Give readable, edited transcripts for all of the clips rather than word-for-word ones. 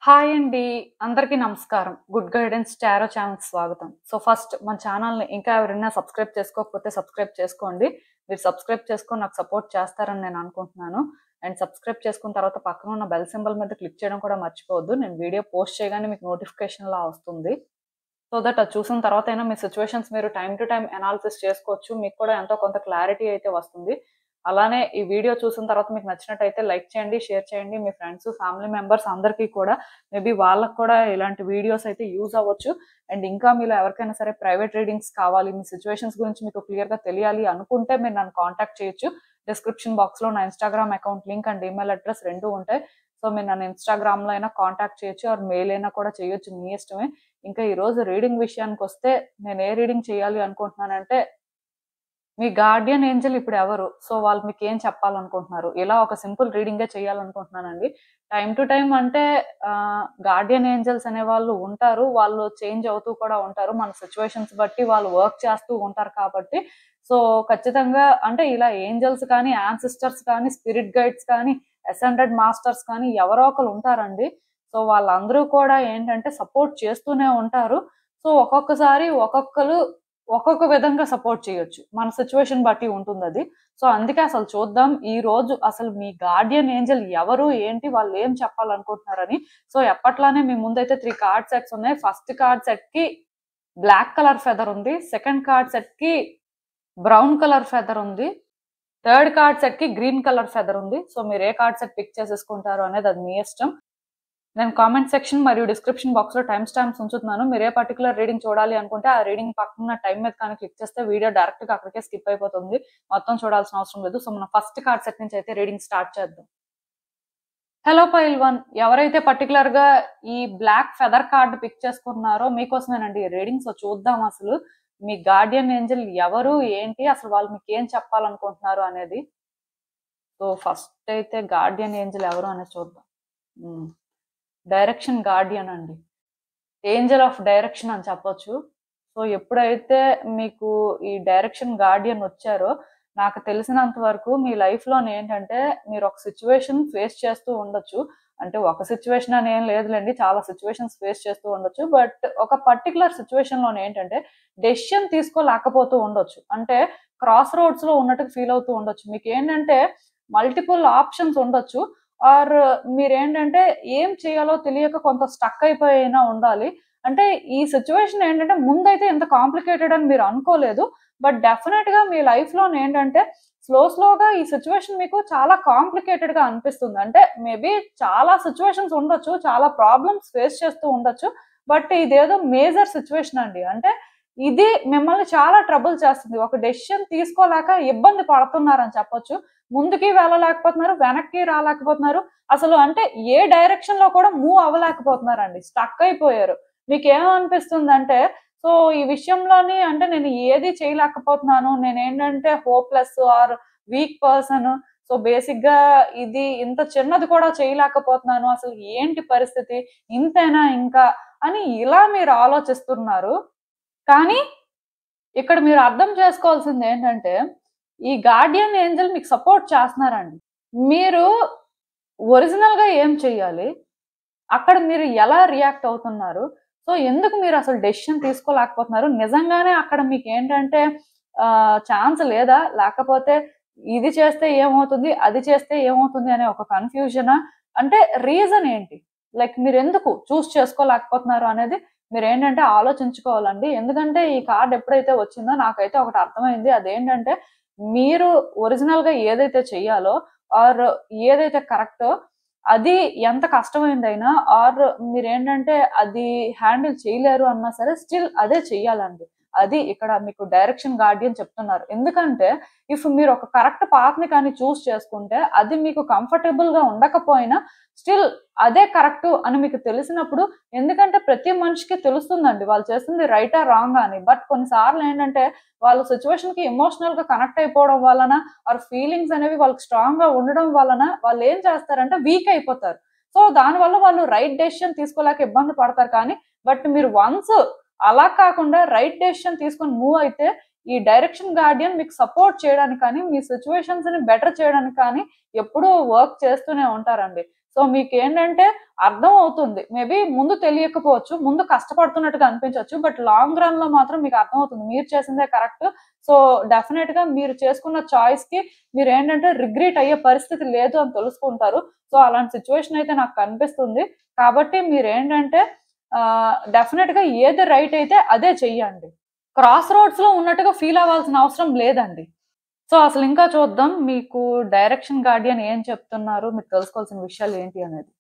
Hi అండి. అందరికీ నమస్కారం. గుడ్ గైడెన్స్ టారో ఛానల్‌కి స్వాగతం. ఫస్ట్ మన ఛానల్‌ని ఇంకా ఎవరైనా సబ్స్క్రైబ్ చేసుకోకపోతే సబ్స్క్రైబ్ చేసుకోండి. మీరు సబ్స్క్రైబ్ చేసుకొని నాకు సపోర్ట్ చేస్తారని నేను అనుకుంటున్నాను. అండ్ సబ్స్క్రైబ్ చేసుకున్న తర్వాత పక్కన ఉన్న బెల్ సింబల్ మీద క్లిక్ చేయడం కూడా మర్చిపోవద్దు. నేను వీడియో పోస్ట్ చేయగానే మీకు నోటిఫికేషన్‌లా వస్తుంది. సో దట్ అది చూసిన తర్వాతైనా మీ సిట్యుయేషన్స్ మీరు టైమ్ టు టైమ్ అనాలిసిస్ చేసుకోవచ్చు. మీకు కూడా ఎంతో కొంత క్లారిటీ అయితే వస్తుంది. అలానే ఈ వీడియో చూసిన తర్వాత మీకు నచ్చినట్టయితే లైక్ చేయండి, షేర్ చేయండి. మీ ఫ్రెండ్స్, ఫ్యామిలీ మెంబర్స్ అందరికీ కూడా మేబీ వాళ్ళకి కూడా ఇలాంటి వీడియోస్ అయితే యూజ్ అవ్వచ్చు. అండ్ ఇంకా మీలో ఎవరికైనా సరే ప్రైవేట్ రీడింగ్స్ కావాలి, మీ సిట్యుయేషన్స్ గురించి మీకు క్లియర్‌గా తెలియాలి అనుకుంటే మీరు నన్ను కాంటాక్ట్ చేయొచ్చు. డిస్క్రిప్షన్ బాక్స్‌లో నా Instagram account link and email address 2 ఉంటాయి. సో మీరు నన్ను ఇన్‌స్టాగ్రామ్‌లో అయినా కాంటాక్ట్ చేయొచ్చు ఆర్ మెయిల్ అయినా కూడా చేయొచ్చు. మీ ఇష్టమే. ఇంకా ఈరోజు రీడింగ్ విషయానికొస్తే నేను ఏ రీడింగ్ చేయాలి అనుకుంటున్నానంటే, మీ గార్డియన్ ఏంజెల్ ఇప్పుడు ఎవరు? సో వాళ్ళు మీకేం చెప్పాలనుకుంటున్నారు? ఇలా ఒక సింపుల్ రీడింగే చేయాలనుకుంటున్నానండి. టైమ్ టు టైమ్ అంటే గార్డియన్ ఏంజెల్స్ అనేవాళ్ళు ఉంటారు. వాళ్ళు చేంజ్ అవుతూ కూడా ఉంటారు. మన సిట్యుయేషన్స్ బట్టి వాళ్ళు వర్క్ చేస్తూ ఉంటారు కాబట్టి, సో ఖచ్చితంగా అంటే ఇలా ఏంజెల్స్ కానీ, యాన్సిస్టర్స్ కానీ, స్పిరిట్ గైడ్స్ కానీ, అసెండెడ్ మాస్టర్స్ కానీ ఎవరో ఒకళ్ళు ఉంటారండి. సో వాళ్ళందరూ కూడా ఏంటంటే సపోర్ట్ చేస్తూనే ఉంటారు. సో ఒక్కొక్కసారి ఒక్కొక్కళ్ళు ఒక్కొక్క విధంగా సపోర్ట్ చేయొచ్చు. మన సిట్యుయేషన్ బట్టి ఉంటుందది. సో అందుకే అసలు చూద్దాం ఈ రోజు అసలు మీ గార్డియన్ ఏంజెల్ ఎవరు? ఏంటి? వాళ్ళు ఏం చెప్పాలనుకుంటున్నారని. సో ఎప్పట్లానే మీ ముందైతే 3 కార్డ్ సెట్స్ ఉన్నాయి. ఫస్ట్ కార్డ్ సెట్‌కి బ్లాక్ కలర్ ఫెదర్ ఉంది. సెకండ్ కార్డ్ సెట్‌కి బ్రౌన్ కలర్ ఫెదర్ ఉంది. థర్డ్ కార్డ్ సెట్‌కి గ్రీన్ కలర్ ఫెదర్ ఉంది. సో మీరు ఏ కార్డ్ సెట్ పిక్ చేసేసుకుంటారు అనేది అది మీ ఇష్టం. నేను కామెంట్ సెక్షన్ మరియు డిస్క్రిప్షన్ బాక్స్‌లో టైమ్ స్టాంప్స్ ఉంచుతున్నాను. మీరు ఏ పర్టిక్యులర్ రీడింగ్ చూడాలి అనుకుంటే ఆ రీడింగ్ పక్కన టైం మీద కానీ క్లిక్ చేస్తే వీడియో డైరెక్ట్‌గా అక్కడికే స్కిప్ అయిపోతుంది. మొత్తం చూడాల్సిన అవసరం లేదు. సో మనం ఫస్ట్ కార్డ్ సెట్ నుంచి అయితే రీడింగ్ స్టార్ట్ చేద్దాం. హలో పైల్ 1 ఎవరైతే పర్టిక్యులర్‌గా ఈ బ్లాక్ ఫెదర్ కార్డ్ పిక్ చేసుకున్నారో మీకోసమేనండి ఈ రీడింగ్. సో చూద్దాం అసలు మీ గార్డియన్ ఏంజెల్ ఎవరు? ఏంటి? అసలు వాళ్ళు మీకేం చెప్పాలనుకుంటున్నారు అనేది. సో ఫస్ట్ అయితే గార్డియన్ ఏంజెల్ ఎవరు అనేది చూద్దాం. డైరెక్షన్ గార్డియన్ అండి. ఏంజెల్ ఆఫ్ డైరెక్షన్ అని చెప్పొచ్చు. సో ఎప్పుడైతే మీకు ఈ డైరెక్షన్ గార్డియన్ వచ్చారో, నాకు తెలిసినంత వరకు మీ లైఫ్‌లోనే ఏంటంటే మీరు ఒక సిట్యుయేషన్ ఫేస్ చేస్తూ ఉండొచ్చు. అంటే ఒక సిట్యుయేషన్ అని ఏం లేదులెండి. చాలా సిట్యుయేషన్స్ ఫేస్ చేస్తూ ఉండొచ్చు. బట్ ఒక పర్టిక్యులర్ సిట్యుయేషన్‌లోనే ఏంటంటే డెసిషన్ తీసుకోలేకపోతూ ఉండొచ్చు. అంటే క్రాస్ రోడ్స్‌లో ఉన్నట్టుగా ఫీల్ అవుతూ ఉండొచ్చు. మీకేంటంటే మల్టిపుల్ ఆప్షన్స్ ఉండొచ్చు. ఆర్ మీరేంటంటే ఏం చేయాలో తెలియక కొంత స్టక్ అయిపోయినా ఉండాలి. అంటే ఈ సిట్యుయేషన్ ఏంటంటే ముందైతే ఇంత కాంప్లికేటెడ్ అని మీరు అనుకోలేదు. బట్ డెఫినిట్‌గా మీ లైఫ్‌లోనే ఏంటంటే స్లోగా ఈ సిట్యుయేషన్ మీకు చాలా కాంప్లికేటెడ్‌గా అనిపిస్తుంది. అంటే మేబీ చాలా సిట్యుయేషన్స్ ఉండొచ్చు. చాలా ప్రాబ్లమ్స్ ఫేస్ చేస్తూ ఉండొచ్చు. బట్ ఇదేదో మేజర్ సిట్యుయేషన్ అండి. అంటే ఇది మిమ్మల్ని చాలా ట్రబుల్ చేస్తుంది. ఒక డెసిషన్ తీసుకోలేక ఇబ్బంది పడుతున్నారని చెప్పొచ్చు. ముందుకి వెళ్ళలేకపోతున్నారు, వెనక్కి రాలేకపోతున్నారు. అసలు అంటే ఏ డైరెక్షన్‌లో కూడా మూవ్ అవ్వలేకపోతున్నారండి. స్టక్ అయిపోయారు. మీకేమనిపిస్తుందంటే సో ఈ విషయంలోని అంటే నేను ఏది చేయలేకపోతున్నాను. నేనేంటంటే hopeless or weak person. So బేసిక్‌గా ఇది ఇంత చిన్నది కూడా చేయలేకపోతున్నాను. అసలు ఏంటి పరిస్థితి? ఇంతేనా ఇంకా? అని ఇలా మీరు ఆలోచిస్తున్నారు. కానీ ఇక్కడ మీరు అర్థం చేసుకోవాల్సింది ఏంటంటే ఈ గార్డియన్ ఏంజెల్ మీకు సపోర్ట్ చేస్తున్నారండి. మీరు ఒరిజినల్‌గా ఏం చేయాలి? అక్కడ మీరు ఎలా రియాక్ట్ అవుతున్నారు? సో ఎందుకు మీరు అసలు డెసిషన్ తీసుకోలేకపోతున్నారు? నిజంగానే అక్కడ మీకేంటంటే ఛాన్స్ లేదా? లేకపోతే ఇది చేస్తే ఏమవుతుంది? అది చేస్తే ఏమవుతుంది? అనే ఒక కన్‌ఫ్యూజనా? అంటే రీజన్ ఏంటి? లైక్ మీరెందుకు చూజ్ చేసుకోలేకపోతున్నారు అనేది మీరేంటంటే ఆలోచించుకోవాలండి. ఎందుకంటే ఈ కార్డ్ ఎప్పుడైతే వచ్చిందో నాకైతే ఒకటి అర్థమైంది. అదేంటంటే మీరు ఒరిజినల్‌గా ఏదైతే చెయ్యాలో ఆర్ ఏదైతే కరెక్టో అది ఎంత కష్టమైందైనా ఆర్ మీరేంటంటే అది హ్యాండిల్ చేయలేరు అన్నా సరే స్టిల్ అదే చెయ్యాలండి. అది ఇక్కడ మీకు డైరెక్షన్ గార్డియన్ చెప్తున్నారు. ఎందుకంటే ఇఫ్ మీరు ఒక కరెక్ట్ పాత్‌ని కానీ చూజ్ చేసుకుంటే అది మీకు కంఫర్టబుల్‌గా ఉండకపోయినా స్టిల్ అదే కరెక్టు అని మీకు తెలిసినప్పుడు ఎందుకంటే ప్రతి మనిషికి తెలుస్తుందండి. వాళ్ళు చేస్తుంది రైటా? రాంగా? అని. బట్ కొన్నిసార్లు ఏంటంటే వాళ్ళు సిట్యుయేషన్‌కి ఎమోషనల్‌గా కనెక్ట్ అయిపోవడం వలన ఆర్ ఫీలింగ్స్ అనేవి వాళ్ళకి స్ట్రాంగ్‌గా ఉండడం వలన వాళ్ళేం చేస్తారంటే వీక్ అయిపోతారు. సో దానివల్ల వాళ్ళు రైట్ డెసిషన్ తీసుకోలేక ఇబ్బంది పడతారు కానీ బట్ మీరు వన్స్ అలా కాకుండా రైట్ డెసిషన్ తీసుకొని మూవ్ అయితే ఈ డైరెక్షన్ గార్డియన్ మీకు సపోర్ట్ చేయడానికి కానీ, మీ సిట్యుయేషన్స్‌ని బెటర్ చేయడానికి కానీ ఎప్పుడూ వర్క్ చేస్తూనే ఉంటారండి. సో మీకు ఏంటంటే అర్థం అవుతుంది, మేబీ ముందు తెలియకపోవచ్చు, ముందు కష్టపడుతున్నట్టుగా అనిపించవచ్చు, బట్ లాంగ్ రన్ లో మాత్రం మీకు అర్థం అవుతుంది మీరు చేసిందే కరెక్ట్. సో డెఫినెట్ గా మీరు చేసుకున్న చాయిస్ కి మీరు ఏంటంటే రిగ్రెట్ అయ్యే పరిస్థితి లేదు అని తెలుసుకుంటారు. సో అలాంటి సిచ్యువేషన్ అయితే నాకు కనిపిస్తుంది. కాబట్టి మీరు ఏంటంటే డెఫినెట్ గా ఏది రైట్ అయితే అదే చెయ్యండి. క్రాస్ రోడ్స్ లో ఉన్నట్టుగా ఫీల్ అవ్వాల్సిన అవసరం లేదండి. సో అసలు ఇంకా చూద్దాం మీకు డైరెక్షన్ గార్డియన్ ఏం చెప్తున్నారు, మీకు తెలుసుకోవాల్సిన విషయాలు ఏంటి అనేది.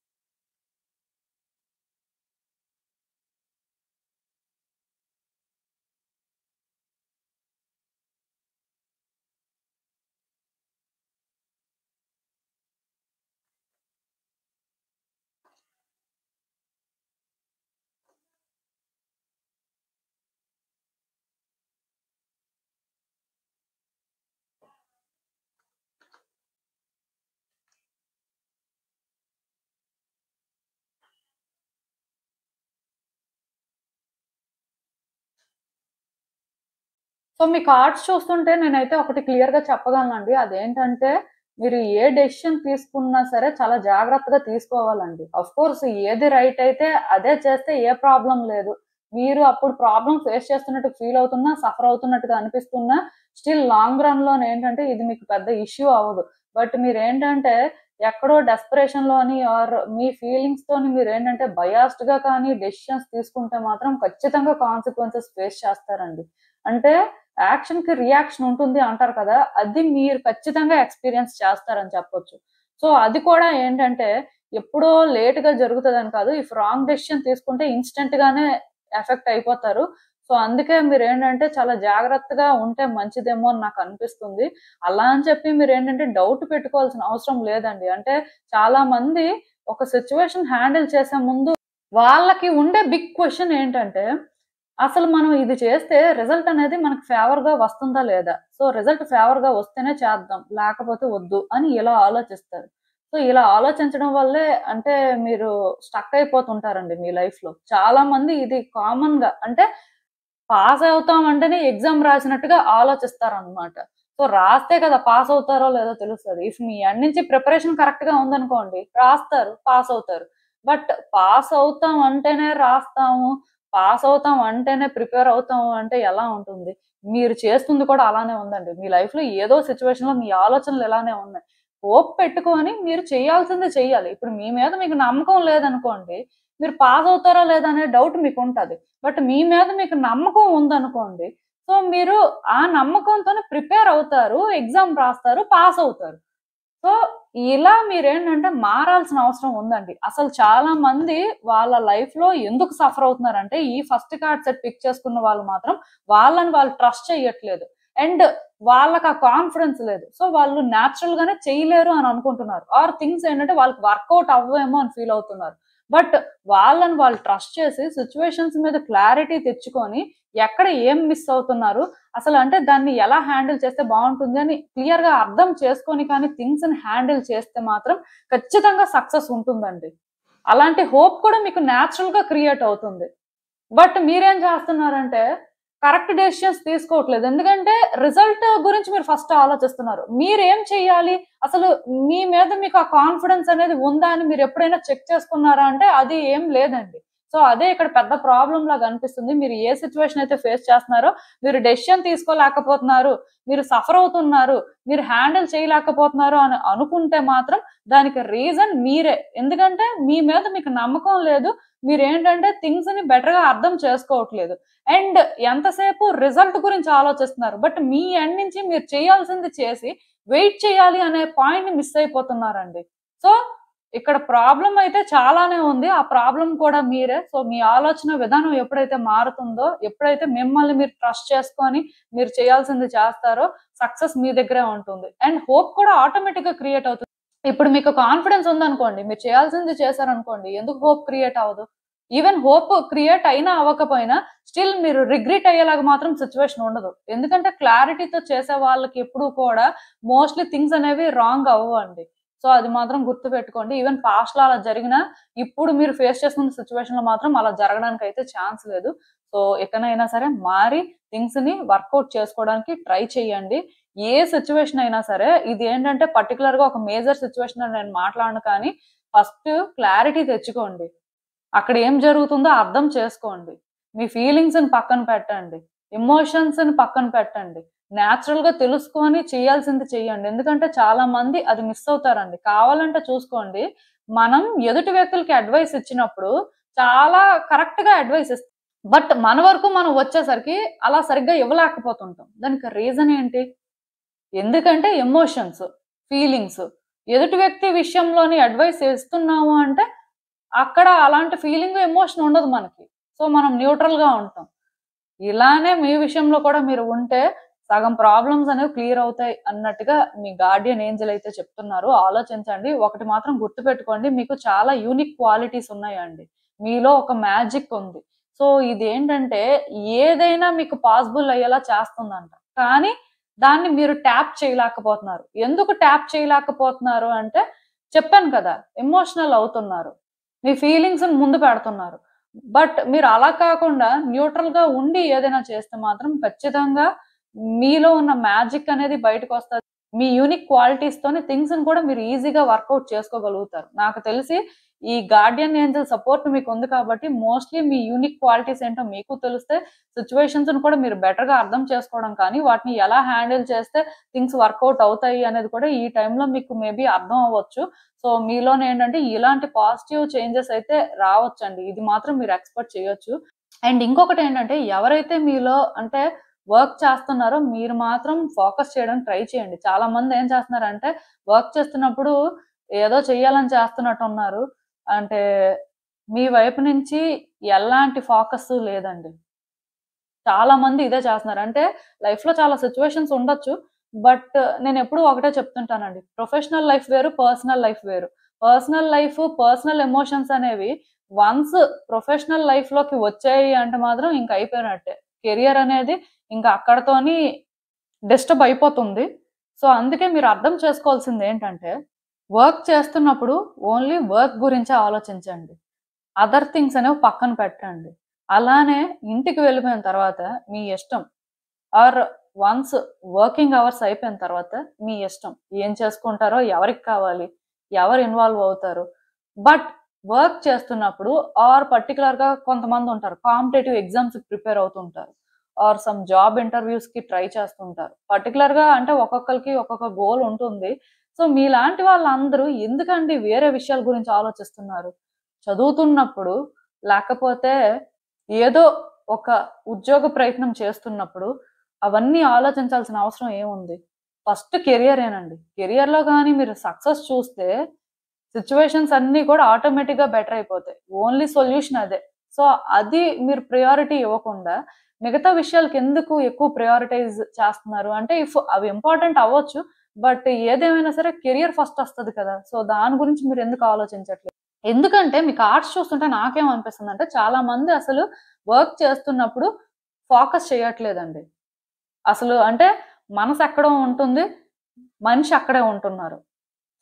సో మీ కార్డ్స్ చూస్తుంటే నేనైతే ఒకటి క్లియర్ గా చెప్పగలనండి. అదేంటంటే మీరు ఏ డెసిషన్ తీసుకున్నా సరే చాలా జాగ్రత్తగా తీసుకోవాలండి. అఫ్ కోర్స్ ఏది రైట్ అయితే అదే చేస్తే ఏ ప్రాబ్లం లేదు. మీరు అప్పుడు ప్రాబ్లం ఫేస్ చేస్తున్నట్టు ఫీల్ అవుతున్నా, సఫర్ అవుతున్నట్టుగా అనిపిస్తున్నా, స్టిల్ లాంగ్ రన్ లో ఏంటంటే ఇది మీకు పెద్ద ఇష్యూ అవ్వదు. బట్ మీరేంటంటే ఎక్కడో డెస్పరేషన్ లోని ఆర్ మీ ఫీలింగ్స్ తోని మీరు ఏంటంటే బయాస్డ్ గా కానీ డెసిషన్స్ తీసుకుంటే మాత్రం ఖచ్చితంగా కాన్సిక్వెన్సెస్ ఫేస్ చేస్తారండి. అంటే యాక్షన్ కి రియాక్షన్ ఉంటుంది అంటారు కదా, అది మీరు ఖచ్చితంగా ఎక్స్పీరియన్స్ చేస్తారని చెప్పొచ్చు. సో అది కూడా ఏంటంటే ఎప్పుడో లేట్ గా జరుగుతుందని కాదు, ఇఫ్ రాంగ్ డెసిషన్ తీసుకుంటే ఇన్స్టెంట్ గానే ఎఫెక్ట్ అయిపోతారు. సో అందుకే మీరు ఏంటంటే చాలా జాగ్రత్తగా ఉంటే మంచిదేమో అని నాకు అనిపిస్తుంది. అలా అని చెప్పి మీరు ఏంటంటే డౌట్ పెట్టుకోవాల్సిన అవసరం లేదండి. అంటే చాలా మంది ఒక సిచ్యువేషన్ హ్యాండిల్ చేసే ముందు వాళ్ళకి ఉండే బిగ్ క్వశ్చన్ ఏంటంటే అసలు మనం ఇది చేస్తే రిజల్ట్ అనేది మనకు ఫేవర్ గా వస్తుందా లేదా, సో రిజల్ట్ ఫేవర్ గా వస్తేనే చేద్దాం లేకపోతే వద్దు అని ఇలా ఆలోచిస్తారు. సో ఇలా ఆలోచించడం వల్లే అంటే మీరు స్టక్ అయిపోతుంటారండి మీ లైఫ్ లో. చాలా మంది ఇది కామన్ గా అంటే పాస్ అవుతాం అంటేనే ఎగ్జామ్ రాసినట్టుగా ఆలోచిస్తారు అనమాట. సో రాస్తే కదా పాస్ అవుతారో లేదో తెలుస్తుంది. ఇఫ్ మీ ఎండ్ నుంచి ప్రిపరేషన్ కరెక్ట్ గా ఉందనుకోండి రాస్తారు, పాస్ అవుతారు. బట్ పాస్ అవుతాం అంటేనే రాస్తాము, పాస్ అవుతాం అంటేనే ప్రిపేర్ అవుతాము అంటే ఎలా ఉంటుంది? మీరు చేస్తుంది కూడా అలానే ఉందండి. మీ లైఫ్ లో ఏదో సిచ్యువేషన్ లో మీ ఆలోచనలు ఇలానే ఉన్నాయి. హోప్ పెట్టుకొని మీరు చేయాల్సింది చెయ్యాలి. ఇప్పుడు మీ మీద మీకు నమ్మకం లేదనుకోండి, మీరు పాస్ అవుతారా లేదా అనే డౌట్ మీకు ఉంటది. బట్ మీ మీద మీకు నమ్మకం ఉందనుకోండి, సో మీరు ఆ నమ్మకంతోనే ప్రిపేర్ అవుతారు, ఎగ్జామ్ రాస్తారు, పాస్ అవుతారు. సో ఇలా మీరేంటంటే మారాల్సిన అవసరం ఉందండి. అసలు చాలా మంది వాళ్ళ లైఫ్ లో ఎందుకు సఫర్ అవుతున్నారంటే ఈ ఫస్ట్ కార్డ్ సెట్ పిక్ చేసుకున్న వాళ్ళు మాత్రం వాళ్ళని వాళ్ళు ట్రస్ట్ చేయట్లేదు. అండ్ వాళ్ళకి ఆ కాన్ఫిడెన్స్ లేదు. సో వాళ్ళు న్యాచురల్ గానే చేయలేరు అని అనుకుంటున్నారు. ఆర్ థింగ్స్ ఏంటంటే వాళ్ళకి వర్కౌట్ అవ్వేమో అని ఫీల్ అవుతున్నారు. బట్ వాళ్ళని వాళ్ళు ట్రస్ట్ చేసి సిచ్యువేషన్స్ మీద క్లారిటీ తెచ్చుకొని ఎక్కడ ఏం మిస్ అవుతున్నారు, అసలు అంటే దాన్ని ఎలా హ్యాండిల్ చేస్తే బాగుంటుంది అని క్లియర్ గా అర్థం చేసుకొని కానీ థింగ్స్ ని హ్యాండిల్ చేస్తే మాత్రం ఖచ్చితంగా సక్సెస్ ఉంటుందండి. అలాంటి హోప్ కూడా మీకు న్యాచురల్ గా క్రియేట్ అవుతుంది. బట్ మీరేం చేస్తున్నారంటే కరెక్ట్ డెసిషన్స్ తీసుకోవట్లేదు. ఎందుకంటే రిజల్ట్ గురించి మీరు ఫస్ట్ ఆలోచిస్తున్నారు. మీరేం చెయ్యాలి, అసలు మీ మీద మీకు ఆ కాన్ఫిడెన్స్ అనేది ఉందా అని మీరు ఎప్పుడైనా చెక్ చేసుకున్నారా అంటే అది ఏం లేదండి. సో అదే ఇక్కడ పెద్ద ప్రాబ్లం లాగా అనిపిస్తుంది. మీరు ఏ సిచ్యువేషన్ అయితే ఫేస్ చేస్తున్నారో మీరు డెసిషన్ తీసుకోలేకపోతున్నారు, మీరు సఫర్ అవుతున్నారు, మీరు హ్యాండిల్ చేయలేకపోతున్నారు అని అనుకుంటే మాత్రం దానికి రీజన్ మీరే. ఎందుకంటే మీ మీద మీకు నమ్మకం లేదు, మీరేంటంటే థింగ్స్ ని బెటర్ గా అర్థం చేసుకోవట్లేదు. అండ్ ఎంతసేపు రిజల్ట్ గురించి ఆలోచిస్తున్నారు. బట్ మీ ఎండ్ నుంచి మీరు చేయాల్సింది చేసి వెయిట్ చేయాలి అనే పాయింట్ ని మిస్ అయిపోతున్నారండి. సో ఇక్కడ ప్రాబ్లం అయితే చాలానే ఉంది. ఆ ప్రాబ్లం కూడా మీరే. సో మీ ఆలోచన విధానం ఎప్పుడైతే మారుతుందో, ఎప్పుడైతే మిమ్మల్ని మీరు ట్రస్ట్ చేసుకొని మీరు చేయాల్సింది చేస్తారో సక్సెస్ మీ దగ్గరే ఉంటుంది. అండ్ హోప్ కూడా ఆటోమేటిక్ గా క్రియేట్ అవుతుంది. ఇప్పుడు మీకు కాన్ఫిడెన్స్ ఉందనుకోండి, మీరు చేయాల్సింది చేశారనుకోండి, ఎందుకు హోప్ క్రియేట్ అవ్వదు? ఈవెన్ హోప్ క్రియేట్ అయినా అవ్వకపోయినా స్టిల్ మీరు రిగ్రెట్ అయ్యేలాగా మాత్రం సిచ్యువేషన్ ఉండదు. ఎందుకంటే క్లారిటీతో చేసే వాళ్ళకి ఎప్పుడు కూడా మోస్ట్లీ థింగ్స్ అనేవి రాంగ్ అవ్వండి. సో అది మాత్రం గుర్తు పెట్టుకోండి. ఈవెన్ పాస్ట్ లో అలా జరిగినా ఇప్పుడు మీరు ఫేస్ చేస్తున్న సిచ్యువేషన్ లో మాత్రం అలా జరగడానికి అయితే ఛాన్స్ లేదు. సో ఎక్కడైనా సరే మారి థింగ్స్ ని వర్కౌట్ చేసుకోవడానికి ట్రై చేయండి. ఏ సిచ్యువేషన్ అయినా సరే, ఇది ఏంటంటే పర్టికులర్ గా ఒక మేజర్ సిచ్యువేషన్ అని నేను మాట్లాడను, కానీ ఫస్ట్ క్లారిటీ తెచ్చుకోండి. అక్కడ ఏం జరుగుతుందో అర్థం చేసుకోండి. మీ ఫీలింగ్స్ని పక్కన పెట్టండి, ఎమోషన్స్ని పక్కన పెట్టండి. న్యాచురల్గా తెలుసుకొని చేయాల్సింది చెయ్యండి. ఎందుకంటే చాలా మంది అది మిస్ అవుతారండి. కావాలంటే చూసుకోండి, మనం ఎదుటి వ్యక్తులకి అడ్వైస్ ఇచ్చినప్పుడు చాలా కరెక్ట్గా అడ్వైస్ ఇస్తాం. బట్ మన వరకు మనం వచ్చేసరికి అలా సరిగ్గా ఇవ్వలేకపోతుంటాం. దానికి రీజన్ ఏంటి? ఎందుకంటే ఎమోషన్స్, ఫీలింగ్స్. ఎదుటి వ్యక్తి విషయంలోని అడ్వైస్ ఇస్తున్నాము అంటే అక్కడ అలాంటి ఫీలింగ్, ఎమోషన్ ఉండదు మనకి. సో మనం న్యూట్రల్గా ఉంటాం. ఇలానే మీ విషయంలో కూడా మీరు ఉంటే సగం ప్రాబ్లమ్స్ అనేవి క్లియర్ అవుతాయి అన్నట్టుగా మీ గార్డియన్ ఏంజెల్ అయితే చెప్తున్నారు. ఆలోచించండి. ఒకటి మాత్రం గుర్తుపెట్టుకోండి, మీకు చాలా యూనిక్ క్వాలిటీస్ ఉన్నాయండి. మీలో ఒక మ్యాజిక్ ఉంది. సో ఇదేంటంటే ఏదైనా మీకు పాసిబుల్ అయ్యేలా చేస్తుందంట. కానీ దాన్ని మీరు ట్యాప్ చేయలేకపోతున్నారు. ఎందుకు ట్యాప్ చేయలేకపోతున్నారు అంటే చెప్పాను కదా, ఎమోషనల్ అవుతున్నారు, మీ ఫీలింగ్స్ ముందు పెడుతున్నారు. బట్ మీరు అలా కాకుండా న్యూట్రల్ గా ఉండి ఏదైనా చేస్తే మాత్రం ఖచ్చితంగా మీలో ఉన్న మ్యాజిక్ అనేది బయటకు వస్తుంది. మీ యూనిక్ క్వాలిటీస్ తోని థింగ్స్ కూడా మీరు ఈజీగా వర్కౌట్ చేసుకోగలుగుతారు. నాకు తెలిసి ఈ గార్డియన్ ఏంజెల్ సపోర్ట్ మీకు ఉంది కాబట్టి మోస్ట్లీ మీ యూనిక్ క్వాలిటీస్ ఏంటో మీకు తెలిస్తే సిచ్యువేషన్స్ కూడా మీరు బెటర్ గా అర్థం చేసుకోవడం కానీ వాటిని ఎలా హ్యాండిల్ చేస్తే థింగ్స్ వర్కౌట్ అవుతాయి అనేది కూడా ఈ టైంలో మీకు మేబీ అర్థం అవ్వచ్చు. సో మీలోనే ఏంటంటే ఇలాంటి పాజిటివ్ చేంజెస్ అయితే రావచ్చండి. ఇది మాత్రం మీరు ఎక్స్పెక్ట్ చేయొచ్చు. అండ్ ఇంకొకటి ఏంటంటే ఎవరైతే మీలో అంటే వర్క్ చేస్తున్నారో మీరు మాత్రం ఫోకస్ చేయడానికి ట్రై చేయండి. చాలా మంది ఏం చేస్తున్నారంటే వర్క్ చేస్తున్నప్పుడు ఏదో చెయ్యాలని చేస్తున్నట్టు ఉన్నారు. అంటే మీ వైపు నుంచి ఎలాంటి ఫోకస్ లేదండి. చాలా మంది ఇదే చేస్తున్నారు. అంటే లైఫ్ లో చాలా సిచ్యువేషన్స్ ఉండొచ్చు. బట్ నేను ఎప్పుడు ఒకటే చెప్తుంటానండి, ప్రొఫెషనల్ లైఫ్ వేరు, పర్సనల్ లైఫ్ వేరు. పర్సనల్ లైఫ్, పర్సనల్ ఎమోషన్స్ అనేవి వన్స్ ప్రొఫెషనల్ లైఫ్ లోకి వచ్చాయి అంటే మాత్రం ఇంకా అయిపోయినట్టే. కెరియర్ అనేది ఇంకా అక్కడతోని డిస్టర్బ్ అయిపోతుంది. సో అందుకే మీరు అర్థం చేసుకోవాల్సింది ఏంటంటే వర్క్ చేస్తున్నప్పుడు ఓన్లీ వర్క్ గురించే ఆలోచించండి. అదర్ థింగ్స్ అనేవి పక్కన పెట్టండి. అలానే ఇంటికి వెళ్ళిపోయిన తర్వాత మీ ఇష్టం, ఆర్ వన్స్ వర్కింగ్ అవర్స్ అయిపోయిన తర్వాత మీ ఇష్టం ఏం చేసుకుంటారో, ఎవరికి కావాలి, ఎవరు ఇన్వాల్వ్ అవుతారు. బట్ వర్క్ చేస్తున్నప్పుడు ఆర్ పర్టికులర్గా కొంతమంది ఉంటారు కాంపిటేటివ్ ఎగ్జామ్స్ ప్రిపేర్ అవుతుంటారు, ఆర్ సమ్ జాబ్ ఇంటర్వ్యూస్ కి ట్రై చేస్తుంటారు. పర్టికులర్గా అంటే ఒక్కొక్కరికి ఒక్కొక్క గోల్ ఉంటుంది. సో మీలాంటి వాళ్ళందరూ ఎందుకండి వేరే విషయాల గురించి ఆలోచిస్తున్నారు? చదువుతున్నప్పుడు లేకపోతే ఏదో ఒక ఉద్యోగ ప్రయత్నం చేస్తున్నప్పుడు అవన్నీ ఆలోచించాల్సిన అవసరం ఏముంది? ఫస్ట్ కెరియరేనండి. కెరియర్లో కానీ మీరు సక్సెస్ చూస్తే సిచ్యువేషన్స్ అన్నీ కూడా ఆటోమేటిక్గా బెటర్ అయిపోతాయి. ఓన్లీ సొల్యూషన్ అదే. సో అది మీరు ప్రయారిటీ ఇవ్వకుండా మిగతా విషయాలకి ఎందుకు ఎక్కువ ప్రయారిటైజ్ చేస్తున్నారు అంటే ఇఫ్ అవి ఇంపార్టెంట్ అవ్వచ్చు, బట్ ఏదేమైనా సరే కెరియర్ ఫస్ట్ వస్తుంది కదా. సో దాని గురించి మీరు ఎందుకు ఆలోచించట్లేదు? ఎందుకంటే మీకు ఆర్ట్స్ చూస్తుంటే నాకేమనిపిస్తుంది అంటే చాలా మంది అసలు వర్క్ చేస్తున్నప్పుడు ఫోకస్ చేయట్లేదండి. అసలు అంటే మనసు ఎక్కడో ఉంటుంది, మనిషి అక్కడే ఉంటున్నారు.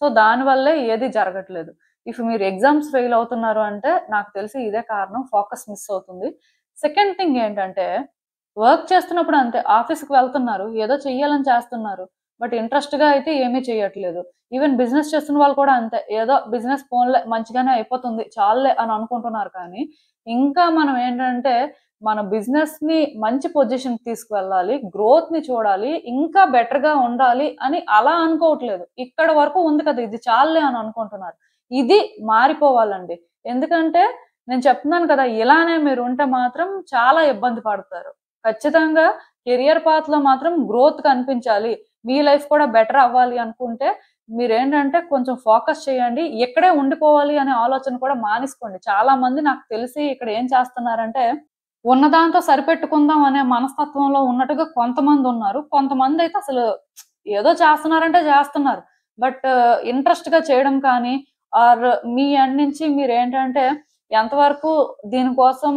సో దానివల్లే ఏది జరగట్లేదు. ఇఫ్ మీరు ఎగ్జామ్స్ ఫెయిల్ అవుతున్నారు అంటే నాకు తెలిసి ఇదే కారణం, ఫోకస్ మిస్ అవుతుంది. సెకండ్ థింగ్ ఏంటంటే వర్క్ చేస్తున్నప్పుడు అంతే, ఆఫీస్కి వెళ్తున్నారు, ఏదో చెయ్యాలని చేస్తున్నారు, బట్ ఇంట్రెస్ట్గా అయితే ఏమీ చేయట్లేదు. ఈవెన్ బిజినెస్ చేస్తున్న వాళ్ళు కూడా అంతే, ఏదో బిజినెస్ ఫోన్లే మంచిగానే అయిపోతుంది చాలే అని అనుకుంటున్నారు. కానీ ఇంకా మనం ఏంటంటే మన బిజినెస్ ని మంచి పొజిషన్ తీసుకువెళ్ళాలి, గ్రోత్ ని చూడాలి, ఇంకా బెటర్ గా ఉండాలి అని అలా అనుకోవట్లేదు. ఇక్కడ వరకు ఉంది కదా ఇది చాలే అని అనుకుంటున్నారు. ఇది మారిపోవాలండి. ఎందుకంటే నేను చెప్తున్నాను కదా, ఇలానే మీరు ఉంటే మాత్రం చాలా ఇబ్బంది పడతారు. ఖచ్చితంగా కెరియర్ పాత్ లో మాత్రం గ్రోత్ కనిపించాలి, మీ లైఫ్ కూడా బెటర్ అవ్వాలి అనుకుంటే మీరేంటంటే కొంచెం ఫోకస్ చేయండి. ఎక్కడే ఉండిపోవాలి అనే ఆలోచన కూడా మానేసుకోండి. చాలా మంది నాకు తెలిసి ఇక్కడ ఏం చేస్తున్నారంటే ఉన్నదాంతో సరిపెట్టుకుందాం అనే మనస్తత్వంలో ఉన్నట్టుగా కొంతమంది ఉన్నారు. కొంతమంది అయితే అసలు ఏదో చేస్తున్నారంటే చేస్తున్నారు, బట్ ఇంట్రెస్ట్ గా చేయడం కానీ ఆర్ మీ ఎండ్ నుంచి మీరు ఏంటంటే ఎంతవరకు దీనికోసం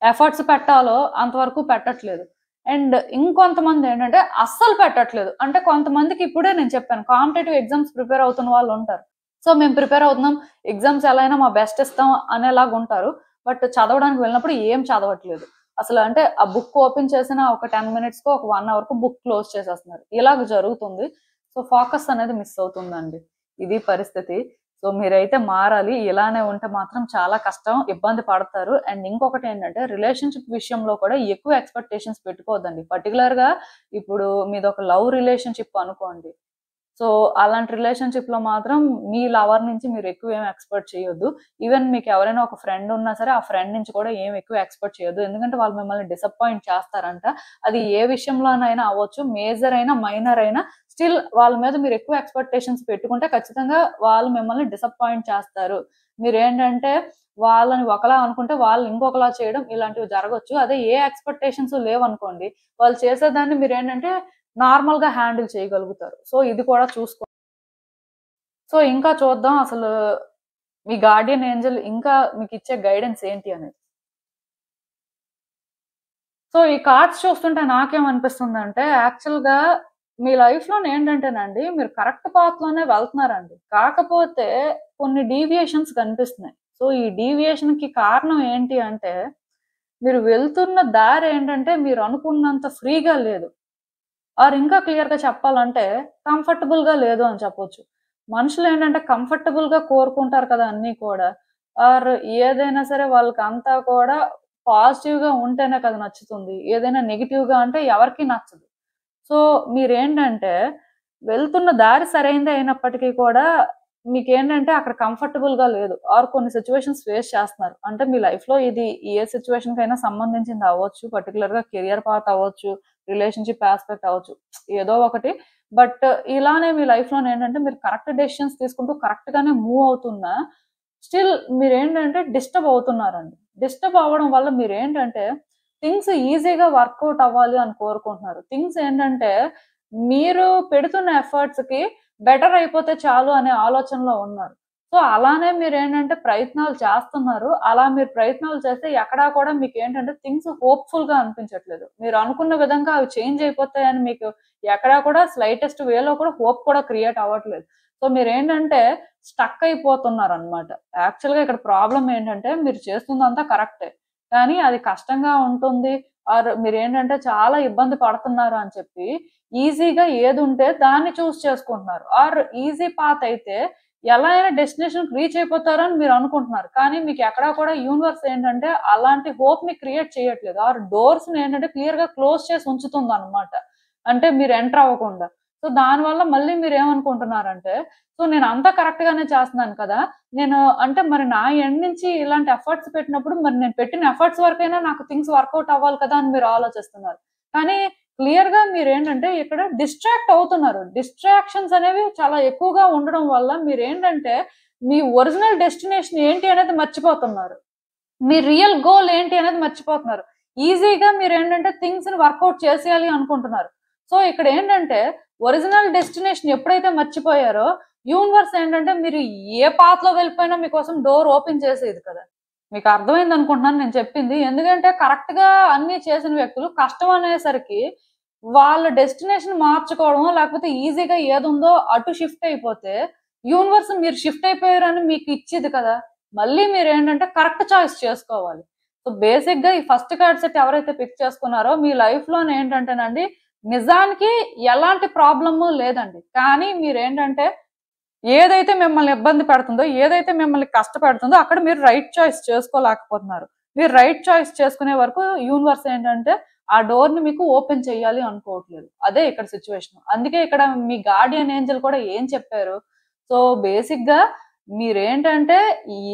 ఎఫర్ట్స్ పెట్టాలో అంతవరకు పెట్టట్లేదు. అండ్ ఇంకొంతమంది ఏంటంటే అస్సలు పెట్టట్లేదు. అంటే కొంతమందికి ఇప్పుడే నేను చెప్పాను కాంపిటేటివ్ ఎగ్జామ్స్ ప్రిపేర్ అవుతున్న వాళ్ళు ఉంటారు. సో మేము ప్రిపేర్ అవుతున్నాం, ఎగ్జామ్స్ ఎలా అయినా మా బెస్ట్ ఇస్తాం అనేలాగా ఉంటారు. బట్ చదవడానికి వెళ్ళినప్పుడు ఏం చదవట్లేదు అసలు. అంటే ఆ బుక్ ఓపెన్ చేసిన ఒక 10 minutes కో ఒక 1 hour కో బుక్ క్లోజ్ చేసేస్తున్నారు. ఇలాగ జరుగుతుంది. సో ఫోకస్ అనేది మిస్ అవుతుందండి. ఇది పరిస్థితి. సో మీరైతే మారాలి. ఇలానే ఉంటే మాత్రం చాలా కష్టం, ఇబ్బంది పడతారు. అండ్ ఇంకొకటి ఏంటంటే రిలేషన్షిప్ విషయంలో కూడా ఎక్కువ ఎక్స్పెక్టేషన్స్ పెట్టుకోవద్దండి. పర్టికులర్గా ఇప్పుడు మీదొక లవ్ రిలేషన్షిప్ అనుకోండి. సో అలాంటి రిలేషన్షిప్ లో మాత్రం మీ లవర్ నుంచి మీరు ఎక్కువ ఏం ఎక్స్పెక్ట్ చేయొద్దు. ఈవెన్ మీకు ఎవరైనా ఒక ఫ్రెండ్ ఉన్నా సరే ఆ ఫ్రెండ్ నుంచి కూడా ఏం ఎక్కువ ఎక్స్పెక్ట్ చేయొద్దు. ఎందుకంటే వాళ్ళు మిమ్మల్ని డిసప్పాయింట్ చేస్తారంట. అది ఏ విషయంలోనైనా అవ్వచ్చు, మేజర్ అయినా మైనర్ అయినా స్టిల్ వాళ్ళ మీద మీరు ఎక్కువ ఎక్స్పెక్టేషన్స్ పెట్టుకుంటే ఖచ్చితంగా వాళ్ళు మిమ్మల్ని డిసప్పాయింట్ చేస్తారు. మీరేంటంటే వాళ్ళని ఒకలా అనుకుంటే వాళ్ళు ఇంకొకలా చేయడం ఇలాంటివి జరగచ్చు. అదే ఏ ఎక్స్పెక్టేషన్స్ లేవనుకోండి, వాళ్ళు చేసేదాన్ని మీరేంటంటే నార్మల్ గా హ్యాండిల్ చేయగలుగుతారు. సో ఇది కూడా చూసుకో. సో ఇంకా చూద్దాం అసలు మీ గార్డియన్ ఏంజల్ ఇంకా మీకు ఇచ్చే గైడెన్స్ ఏంటి అనేది. సో ఈ కార్డ్స్ చూస్తుంటే నాకేమనిపిస్తుంది అంటే యాక్చువల్ గా మీ లైఫ్ లో ఏంటంటేనండి మీరు కరెక్ట్ పాత్ లోనే వెళ్తున్నారండి. కాకపోతే కొన్ని డీవియేషన్స్ కనిపిస్తున్నాయి. సో ఈ డీవియేషన్ కి కారణం ఏంటి అంటే మీరు వెళ్తున్న దారి ఏంటంటే మీరు అనుకున్నంత ఫ్రీగా లేదు. ఆర్ ఇంకా క్లియర్ గా చెప్పాలంటే కంఫర్టబుల్ గా లేదు అని చెప్పొచ్చు. మనుషులు ఏంటంటే కంఫర్టబుల్ గా కోరుకుంటారు కదా అన్ని కూడా. ఆర్ ఏదైనా సరే వాళ్ళకి అంతా కూడా పాజిటివ్ గా ఉంటేనే కదా నచ్చుతుంది. ఏదైనా నెగిటివ్ గా అంటే ఎవరికి నచ్చదు. సో మీరేంటంటే వెళ్తున్న దారి సరైనదే అయినప్పటికీ కూడా మీకేంటంటే అక్కడ కంఫర్టబుల్ గా లేదు. ఆర్ కొన్ని సిచ్యువేషన్స్ ఫేస్ చేస్తున్నారు. అంటే మీ లైఫ్ లో ఇది ఏ సిచ్యువేషన్ కైనా సంబంధించింది అవ్వచ్చు. పర్టికులర్ గా కెరియర్ పాత్ అవ్వచ్చు, రిలేషన్షిప్ ఆస్పెక్ట్ అవ్వచ్చు, ఏదో ఒకటి. బట్ ఇలానే మీ లైఫ్ లో ఏంటంటే మీరు కరెక్ట్ డెసిషన్స్ తీసుకుంటూ కరెక్ట్ గానే మూవ్ అవుతున్నా స్టిల్ మీరేంటంటే డిస్టర్బ్ అవుతున్నారండి. డిస్టర్బ్ అవ్వడం వల్ల మీరేంటంటే థింగ్స్ ఈజీగా వర్కౌట్ అవ్వాలి అని కోరుకుంటున్నారు. థింగ్స్ ఏంటంటే మీరు పెడుతున్న ఎఫర్ట్స్ కి బెటర్ అయిపోతే చాలు అనే ఆలోచనలో ఉన్నారు. సో అలానే మీరేంటంటే ప్రయత్నాలు చేస్తున్నారు. అలా మీరు ప్రయత్నాలు చేస్తే ఎక్కడా కూడా మీకు ఏంటంటే థింగ్స్ హోప్‌ఫుల్‌గా అనిపించట్లేదు. మీరు అనుకున్న విధంగా అవి చేంజ్ అయిపోతాయని మీకు ఎక్కడా కూడా స్లైటెస్ట్ వేలో కూడా హోప్ కూడా క్రియేట్ అవ్వట్లేదు. సో మీరేంటంటే స్టక్ అయిపోతున్నారనమాట. యాక్చువల్‌గా ఇక్కడ ప్రాబ్లమ్ ఏంటంటే మీరు చేస్తుందంతా కరెక్టే. కానీ అది కష్టంగా ఉంటుంది. ఆర్ మీరేంటంటే చాలా ఇబ్బంది పడుతున్నారు అని చెప్పి ఈజీగా ఏదుంటే దాన్ని చూస్ చేసుకుంటున్నారు. ఆర్ ఈజీ పాత్ అయితే ఎలా అయినా డెస్టినేషన్‌కి రీచ్ అయిపోతారని మీరు అనుకుంటున్నారు. కానీ మీకు ఎక్కడా కూడా యూనివర్స్ ఏంటంటే అలాంటి హోప్‌ని క్రియేట్ చేయట్లేదు. ఆర్ డోర్స్‌ని ఏంటంటే క్లియర్‌గా క్లోజ్ చేసి ఉంచుతుందన్నమాట. అంటే మీరు ఎంటర్ అవ్వకుండా. సో దానివల్ల మళ్ళీ మీరేమనుకుంటున్నారంటే, సో నేను అంతా కరెక్ట్ గానే చేస్తున్నాను కదా! నేను అంటే మరి నా ఎండ్ నుంచి ఇలాంటి ఎఫర్ట్స్ పెట్టినప్పుడు మరి నేను పెట్టిన ఎఫర్ట్స్ వరకైనా నాకు థింగ్స్ వర్కౌట్ అవ్వాలి కదా అని మీరు ఆలోచిస్తున్నారు. కానీ క్లియర్‌గా మీరేంటంటే ఇక్కడ డిస్ట్రాక్ట్ అవుతున్నారు. డిస్ట్రాక్షన్స్ అనేవి చాలా ఎక్కువగా ఉండడం వల్ల మీరేంటంటే మీ ఒరిజినల్ డెస్టినేషన్ ఏంటి అనేది మర్చిపోతున్నారు. మీ రియల్ గోల్ ఏంటి అనేది మర్చిపోతున్నారు. ఈజీగా మీరేంటంటే థింగ్స్‌ని వర్కౌట్ చేసేయాలి అనుకుంటున్నారు. సో ఇక్కడ ఏంటంటే ఒరిజినల్ డెస్టినేషన్ ఎప్పుడైతే మర్చిపోయారో యూనివర్స్ ఏంటంటే మీరు ఏ పాత్‌లో వెళ్ళిపోయినా మీకోసం డోర్ ఓపెన్ చేసేది కదా! మీకు అర్థమైంది అనుకుంటున్నాను నేను చెప్పింది. ఎందుకంటే కరెక్ట్‌గా అన్నీ చేసిన వ్యక్తులు కష్టం అనేసరికి వాళ్ళ డెస్టినేషన్ మార్చుకోవడమో లేకపోతే ఈజీగా ఏదుందో అటు షిఫ్ట్ అయిపోతే యూనివర్స్ మీరు షిఫ్ట్ అయిపోయారని మీకు ఇచ్చిద్ది కదా! మళ్ళీ మీరేంటంటే కరెక్ట్ చాయిస్ చేసుకోవాలి. సో బేసిక్‌గా ఈ ఫస్ట్ కార్డ్ సెట్ ఎవరైతే పిక్ చేసుకున్నారో మీ లైఫ్‌లోనే ఏంటంటేనండి నిజానికి ఎలాంటి ప్రాబ్లము లేదండి. కానీ మీరేంటంటే ఏదైతే మిమ్మల్ని ఇబ్బంది పెడుతుందో, ఏదైతే మిమ్మల్ని కష్టపెడుతుందో అక్కడ మీరు రైట్ చాయిస్ చేసుకోలేకపోతున్నారు. మీరు రైట్ చాయిస్ చేసుకునే వరకు యూనివర్స్ ఏంటంటే ఆ డోర్‌ని మీకు ఓపెన్ చేయాలి అనుకోవట్లేదు. అదే ఇక్కడ సిట్యుయేషన్. అందుకే ఇక్కడ మీ గార్డియన్ ఏంజెల్ కూడా ఏం చెప్పారు? సో బేసిక్‌గా మీరేంటంటే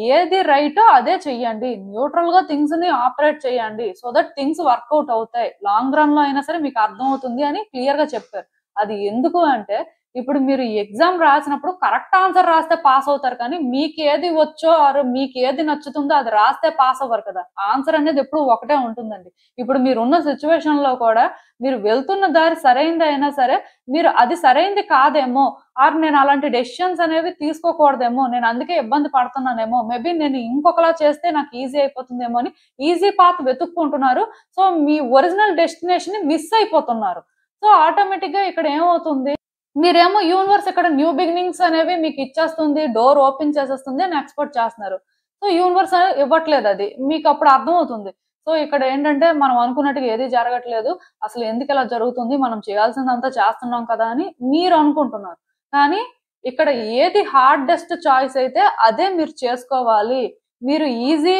ఏది రైటో అదే చెయ్యండి. న్యూట్రల్‌గా థింగ్స్‌ని ఆపరేట్ చేయండి. సో దట్ థింగ్స్ వర్కౌట్ అవుతాయి. లాంగ్ రన్‌లో అయినా సరే మీకు అర్థమవుతుంది అని క్లియర్‌గా చెప్పారు. అది ఎందుకు అంటే ఇప్పుడు మీరు ఎగ్జామ్ రాసినప్పుడు కరెక్ట్ ఆన్సర్ రాస్తే పాస్ అవుతారు. కానీ మీకేది వచ్చో ఆర్ మీకేది నచ్చుతుందో అది రాస్తే పాస్ అవ్వరు కదా! ఆన్సర్ అనేది ఎప్పుడు ఒకటే ఉంటుందండి. ఇప్పుడు మీరున్న సిట్యుయేషన్‌లో కూడా మీరు వెళ్తున్న దారి సరైనది అయినా సరే మీరు అది సరైనది కాదేమో, ఆర్ నేను అలాంటి డెసిషన్స్ అనేవి తీసుకోకూడదేమో, నేను అందుకే ఇబ్బంది పడుతున్నానేమో, మేబీ నేను ఇంకొకలా చేస్తే నాకు ఈజీ అయిపోతుందేమో అని ఈజీ పాత్ వెతుక్కుంటున్నారు. సో మీ ఒరిజినల్ డెస్టినేషన్‌ని మిస్ అయిపోతున్నారు. సో ఆటోమేటిక్‌గా ఇక్కడ ఏమవుతుంది మీరేమో యూనివర్స్ ఇక్కడ న్యూ బిగినింగ్స్ అనేవి మీకు ఇచ్చేస్తుంది. డోర్ ఓపెన్ చేసేస్తుంది అని ఎక్స్‌పెక్ట్ చేస్తున్నారు. సో యూనివర్స్ అనేది ఇవ్వట్లేదు అది. మీకు అప్పుడు అర్థమవుతుంది. సో ఇక్కడ ఏంటంటే మనం అనుకున్నట్టుగా ఏది జరగట్లేదు. అసలు ఎందుకు ఇలా జరుగుతుంది? మనం చేయాల్సిందంతా చేస్తున్నాం కదా అని మీరు అనుకుంటున్నారు. కానీ ఇక్కడ ఏది హార్డెస్ట్ చాయిస్ అయితే అదే మీరు చేసుకోవాలి. మీరు ఈజీ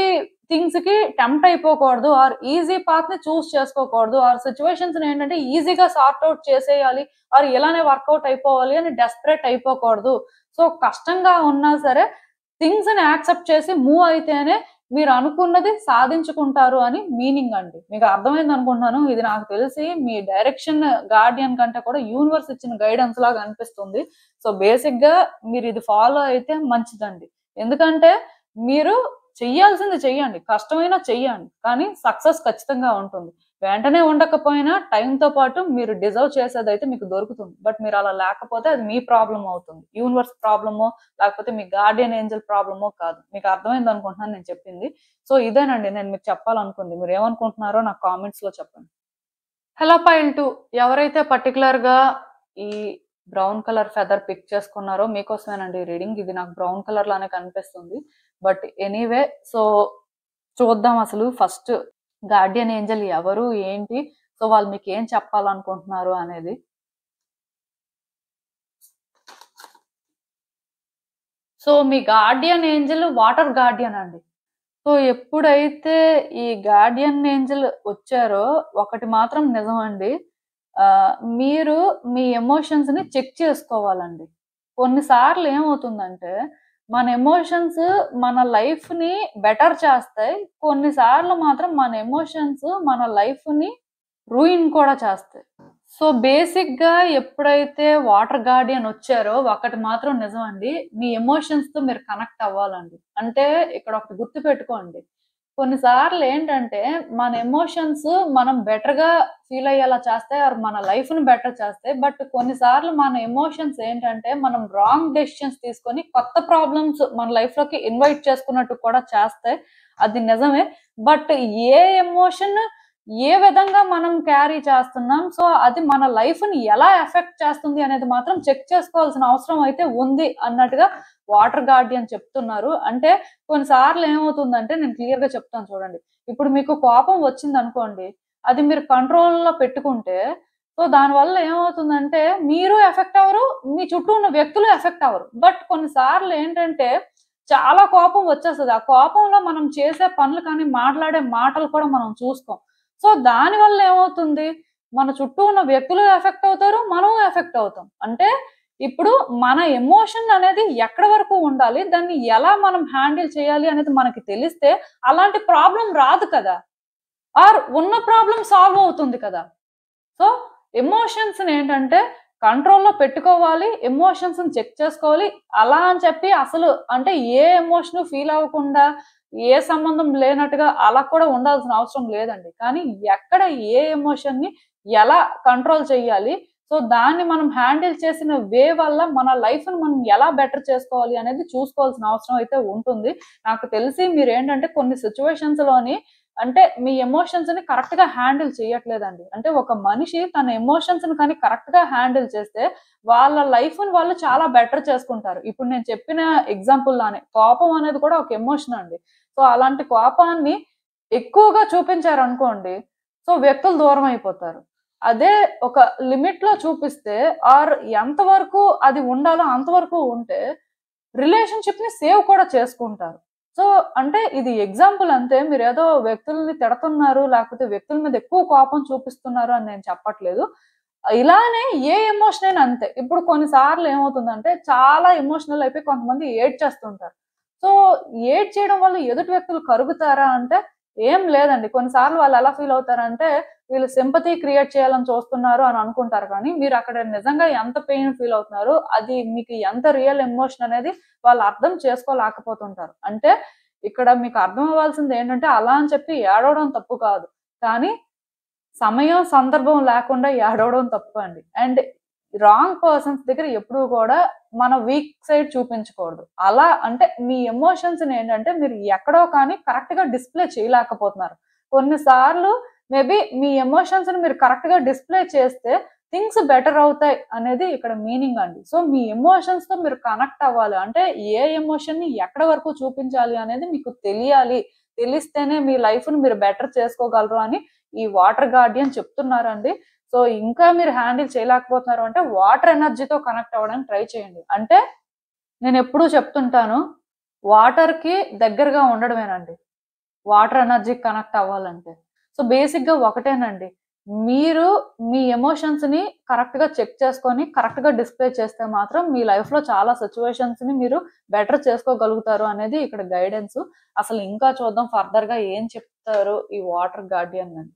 థింగ్స్ కి టెంప్ట్ అయిపోకూడదు, ఆర్ ఈజీ పాత్ ని చూస్ చేసుకోకూడదు, ఆర్ సిచ్యువేషన్స్ ఏంటంటే ఈజీగా సార్ట్ అవుట్ చేసేయాలి, ఆర్ ఇలానే వర్కౌట్ అయిపోవాలి అని డెస్పరేట్ అయిపోకూడదు. సో కష్టంగా ఉన్నా సరే థింగ్స్ ని యాక్సెప్ట్ చేసి మూవ్ అయితేనే మీరు అనుకున్నది సాధించుకుంటారు అని మీనింగ్ అండి. మీకు అర్థమైంది అనుకుంటున్నాను. ఇది నాకు తెలిసి మీ డైరెక్షన్ గార్డియన్ కంటే కూడా యూనివర్స్ ఇచ్చిన గైడెన్స్ లాగా అనిపిస్తుంది. సో బేసిక్ గా మీరు ఇది ఫాలో అయితే మంచిదండి. ఎందుకంటే మీరు చెయ్యాల్సింది చెయ్యండి, కష్టమైనా చెయ్యండి, కానీ సక్సెస్ ఖచ్చితంగా ఉంటుంది. వెంటనే ఉండకపోయినా టైంతో పాటు మీరు డిజర్వ్ చేసేది అయితే మీకు దొరుకుతుంది. బట్ మీరు అలా లేకపోతే అది మీ ప్రాబ్లం అవుతుంది, యూనివర్స్ ప్రాబ్లమో లేకపోతే మీ గార్డియన్ ఏంజల్ ప్రాబ్లమో కాదు. మీకు అర్థమైంది అనుకుంటున్నాను నేను చెప్పింది. సో ఇదేనండి నేను మీకు చెప్పాలనుకుంది. మీరు ఏమనుకుంటున్నారో నాకు కామెంట్స్ లో చెప్పండి. హలో పైల్ 2, ఎవరైతే పర్టికులర్ గా ఈ బ్రౌన్ కలర్ ఫెదర్ పిక్ చేసుకున్నారో మీకోసమేనండి రీడింగ్. ఇది నాకు బ్రౌన్ కలర్ లానే కనిపిస్తుంది, బట్ ఎనీవే. సో చూద్దాం అసలు ఫస్ట్ గార్డియన్ ఏంజల్ ఎవరు ఏంటి, సో వాళ్ళు మీకు ఏం చెప్పాలనుకుంటున్నారు అనేది. సో మీ గార్డియన్ ఏంజల్ వాటర్ గార్డియన్ అండి. సో ఎప్పుడైతే ఈ గార్డియన్ ఏంజల్ వచ్చారో ఒకటి మాత్రం నిజం అండి, మీరు మీ ఎమోషన్స్ ని చెక్ చేసుకోవాలండి. కొన్నిసార్లు ఏమవుతుందంటే మన ఎమోషన్స్ మన లైఫ్ ని బెటర్ చేస్తాయి, కొన్నిసార్లు మాత్రం మన ఎమోషన్స్ మన లైఫ్ ని రూయిన్ కూడా చేస్తాయి. సో బేసిక్ గా ఎప్పుడైతే వాటర్ గార్డియన్ వచ్చారో ఒకటి మాత్రం నిజం అండి, మీ ఎమోషన్స్ తో మీరు కనెక్ట్ అవ్వాలండి. అంటే ఇక్కడ ఒకటి గుర్తు పెట్టుకోండి, కొన్నిసార్లు ఏంటంటే మన ఎమోషన్స్ మనం బెటర్ గా ఫీల్ అయ్యేలా చేస్తాయి, ఆర్ మన లైఫ్ ని బెటర్ చేస్తాయి. బట్ కొన్నిసార్లు మన ఎమోషన్స్ ఏంటంటే మనం రాంగ్ డెసిషన్స్ తీసుకొని కొత్త ప్రాబ్లమ్స్ మన లైఫ్ లోకి ఇన్వైట్ చేసుకున్నట్టు కూడా చేస్తాయి. అది నిజమే. బట్ ఏ ఎమోషన్ ఏ విధంగా మనం క్యారీ చేస్తున్నాం, సో అది మన లైఫ్ ని ఎలా ఎఫెక్ట్ చేస్తుంది అనేది మాత్రం చెక్ చేసుకోవాల్సిన అవసరం అయితే ఉంది అన్నట్టుగా వాటర్ గార్డియన్ చెప్తున్నారు. అంటే కొన్నిసార్లు ఏమవుతుందంటే నేను క్లియర్ గా చెప్తాను చూడండి. ఇప్పుడు మీకు కోపం వచ్చింది అనుకోండి, అది మీరు కంట్రోల్లో పెట్టుకుంటే సో దానివల్ల ఏమవుతుందంటే మీరు ఎఫెక్ట్ అవ్వరు, మీ చుట్టూ ఉన్న వ్యక్తులు ఎఫెక్ట్ అవ్వరు. బట్ కొన్నిసార్లు ఏంటంటే చాలా కోపం వచ్చేస్తుంది, ఆ కోపంలో మనం చేసే పనులు కానీ మాట్లాడే మాటలు కూడా మనం చూస్తాం. సో దానివల్ల ఏమవుతుంది, మన చుట్టూ ఉన్న వ్యక్తులు ఎఫెక్ట్ అవుతారు, మనం ఎఫెక్ట్ అవుతాం. అంటే ఇప్పుడు మన ఎమోషన్ అనేది ఎక్కడి వరకు ఉండాలి, దాన్ని ఎలా మనం హ్యాండిల్ చేయాలి అనేది మనకి తెలిస్తే అలాంటి ప్రాబ్లం రాదు కదా, ఆర్ ఉన్న ప్రాబ్లం సాల్వ్ అవుతుంది కదా. సో ఎమోషన్స్ ఏంటంటే కంట్రోల్లో పెట్టుకోవాలి, ఎమోషన్స్ చెక్ చేసుకోవాలి. అలా అని చెప్పి అసలు అంటే ఏ ఎమోషన్ ఫీల్ అవ్వకుండా ఏ సంబంధం లేనట్టుగా అలా కూడా ఉండాల్సిన అవసరం లేదండి. కానీ ఎక్కడ ఏ ఎమోషన్ ని ఎలా కంట్రోల్ చేయాలి, సో దాన్ని మనం హ్యాండిల్ చేసిన వే వల్ల మన లైఫ్ ని మనం ఎలా బెటర్ చేసుకోవాలి అనేది చూసుకోవాల్సిన అవసరం అయితే ఉంటుంది. నాకు తెలిసి మీరు ఏంటంటే కొన్ని సిచ్యువేషన్స్ లోని అంటే మీ ఎమోషన్స్ ని కరెక్ట్ గా హ్యాండిల్ చేయట్లేదండి. అంటే ఒక మనిషి తన ఎమోషన్స్ ని కానీ కరెక్ట్ గా హ్యాండిల్ చేస్తే వాళ్ళ లైఫ్ ని వాళ్ళు చాలా బెటర్ చేసుకుంటారు. ఇప్పుడు నేను చెప్పిన ఎగ్జాంపుల్ లానే కోపం అనేది కూడా ఒక ఎమోషన్ అండి. సో అలాంటి కోపాన్ని ఎక్కువగా చూపించారు అనుకోండి, సో వ్యక్తులు దూరం అయిపోతారు. అదే ఒక లిమిట్ లో చూపిస్తే ఆర్ ఎంతవరకు అది ఉండాలో అంతవరకు ఉంటే రిలేషన్షిప్ ని సేవ్ కూడా చేసుకుంటారు. సో అంటే ఇది ఎగ్జాంపుల్ అంతే, మీరు ఏదో వ్యక్తుల్ని తిడుతున్నారు లేకపోతే వ్యక్తుల మీద ఎక్కువ కోపం చూపిస్తున్నారు అని నేను చెప్పట్లేదు. ఇలానే ఏ ఎమోషన్ అయినా అంతే. ఇప్పుడు కొన్నిసార్లు ఏమవుతుందంటే చాలా ఎమోషనల్ అయిపోయి కొంతమంది ఏడ్చేస్తుంటారు. సో చేయడం వల్ల ఎదుటి వ్యక్తులు కరుగుతారా అంటే ఏం లేదండి. కొన్నిసార్లు వాళ్ళు ఎలా ఫీల్ అవుతారంటే వీళ్ళు సింపతి క్రియేట్ చేయాలని చూస్తున్నారు అని అనుకుంటారు, కానీ మీరు అక్కడ నిజంగా ఎంత పెయిన్ ఫీల్ అవుతున్నారు, అది మీకు ఎంత రియల్ ఎమోషన్ అనేది వాళ్ళు అర్థం చేసుకోలేకపోతుంటారు. అంటే ఇక్కడ మీకు అర్థం అవ్వాల్సింది ఏంటంటే అలా అని చెప్పి ఏడవడం తప్పు కాదు, కానీ సమయం సందర్భం లేకుండా ఏడవడం తప్పు అండి. అండ్ రాంగ్ పర్సన్స్ దగ్గర ఎప్పుడు కూడా మన వీక్ సైడ్ చూపించకూడదు. అలా అంటే మీ ఎమోషన్స్ ఏంటంటే మీరు ఎక్కడో కానీ కరెక్ట్ గా డిస్ప్లే చేయలేకపోతున్నారు. కొన్నిసార్లు మేబీ మీ ఎమోషన్స్ ని మీరు కరెక్ట్ గా డిస్ప్లే చేస్తే థింగ్స్ బెటర్ అవుతాయి అనేది ఇక్కడ మీనింగ్ అండి. సో మీ ఎమోషన్స్ తో మీరు కనెక్ట్ అవ్వాలి. అంటే ఏ ఎమోషన్ ని ఎక్కడ వరకు చూపించాలి అనేది మీకు తెలియాలి. తెలిస్తేనే మీ లైఫ్ ని మీరు బెటర్ చేసుకోగలరు అని ఈ వాటర్ గార్డియన్ చెప్తున్నారండి. సో ఇంకా మీరు హ్యాండిల్ చేయలేకపోతున్నారు అంటే వాటర్ ఎనర్జీతో కనెక్ట్ అవ్వడానికి ట్రై చేయండి. అంటే నేను ఎప్పుడూ చెప్తుంటాను, వాటర్కి దగ్గరగా ఉండడమేనండి వాటర్ ఎనర్జీకి కనెక్ట్ అవ్వాలంటే. సో బేసిక్గా ఒకటేనండి, మీరు మీ ఎమోషన్స్ని కరెక్ట్గా చెక్ చేసుకొని కరెక్ట్గా డిస్ప్లే చేస్తే మాత్రం మీ లైఫ్లో చాలా సిచ్యువేషన్స్ని మీరు బెటర్ చేసుకోగలుగుతారు అనేది ఇక్కడ గైడెన్స్. అసలు ఇంకా చూద్దాం ఫర్దర్గా ఏం చెప్తారు ఈ వాటర్ గార్డియన్ అని.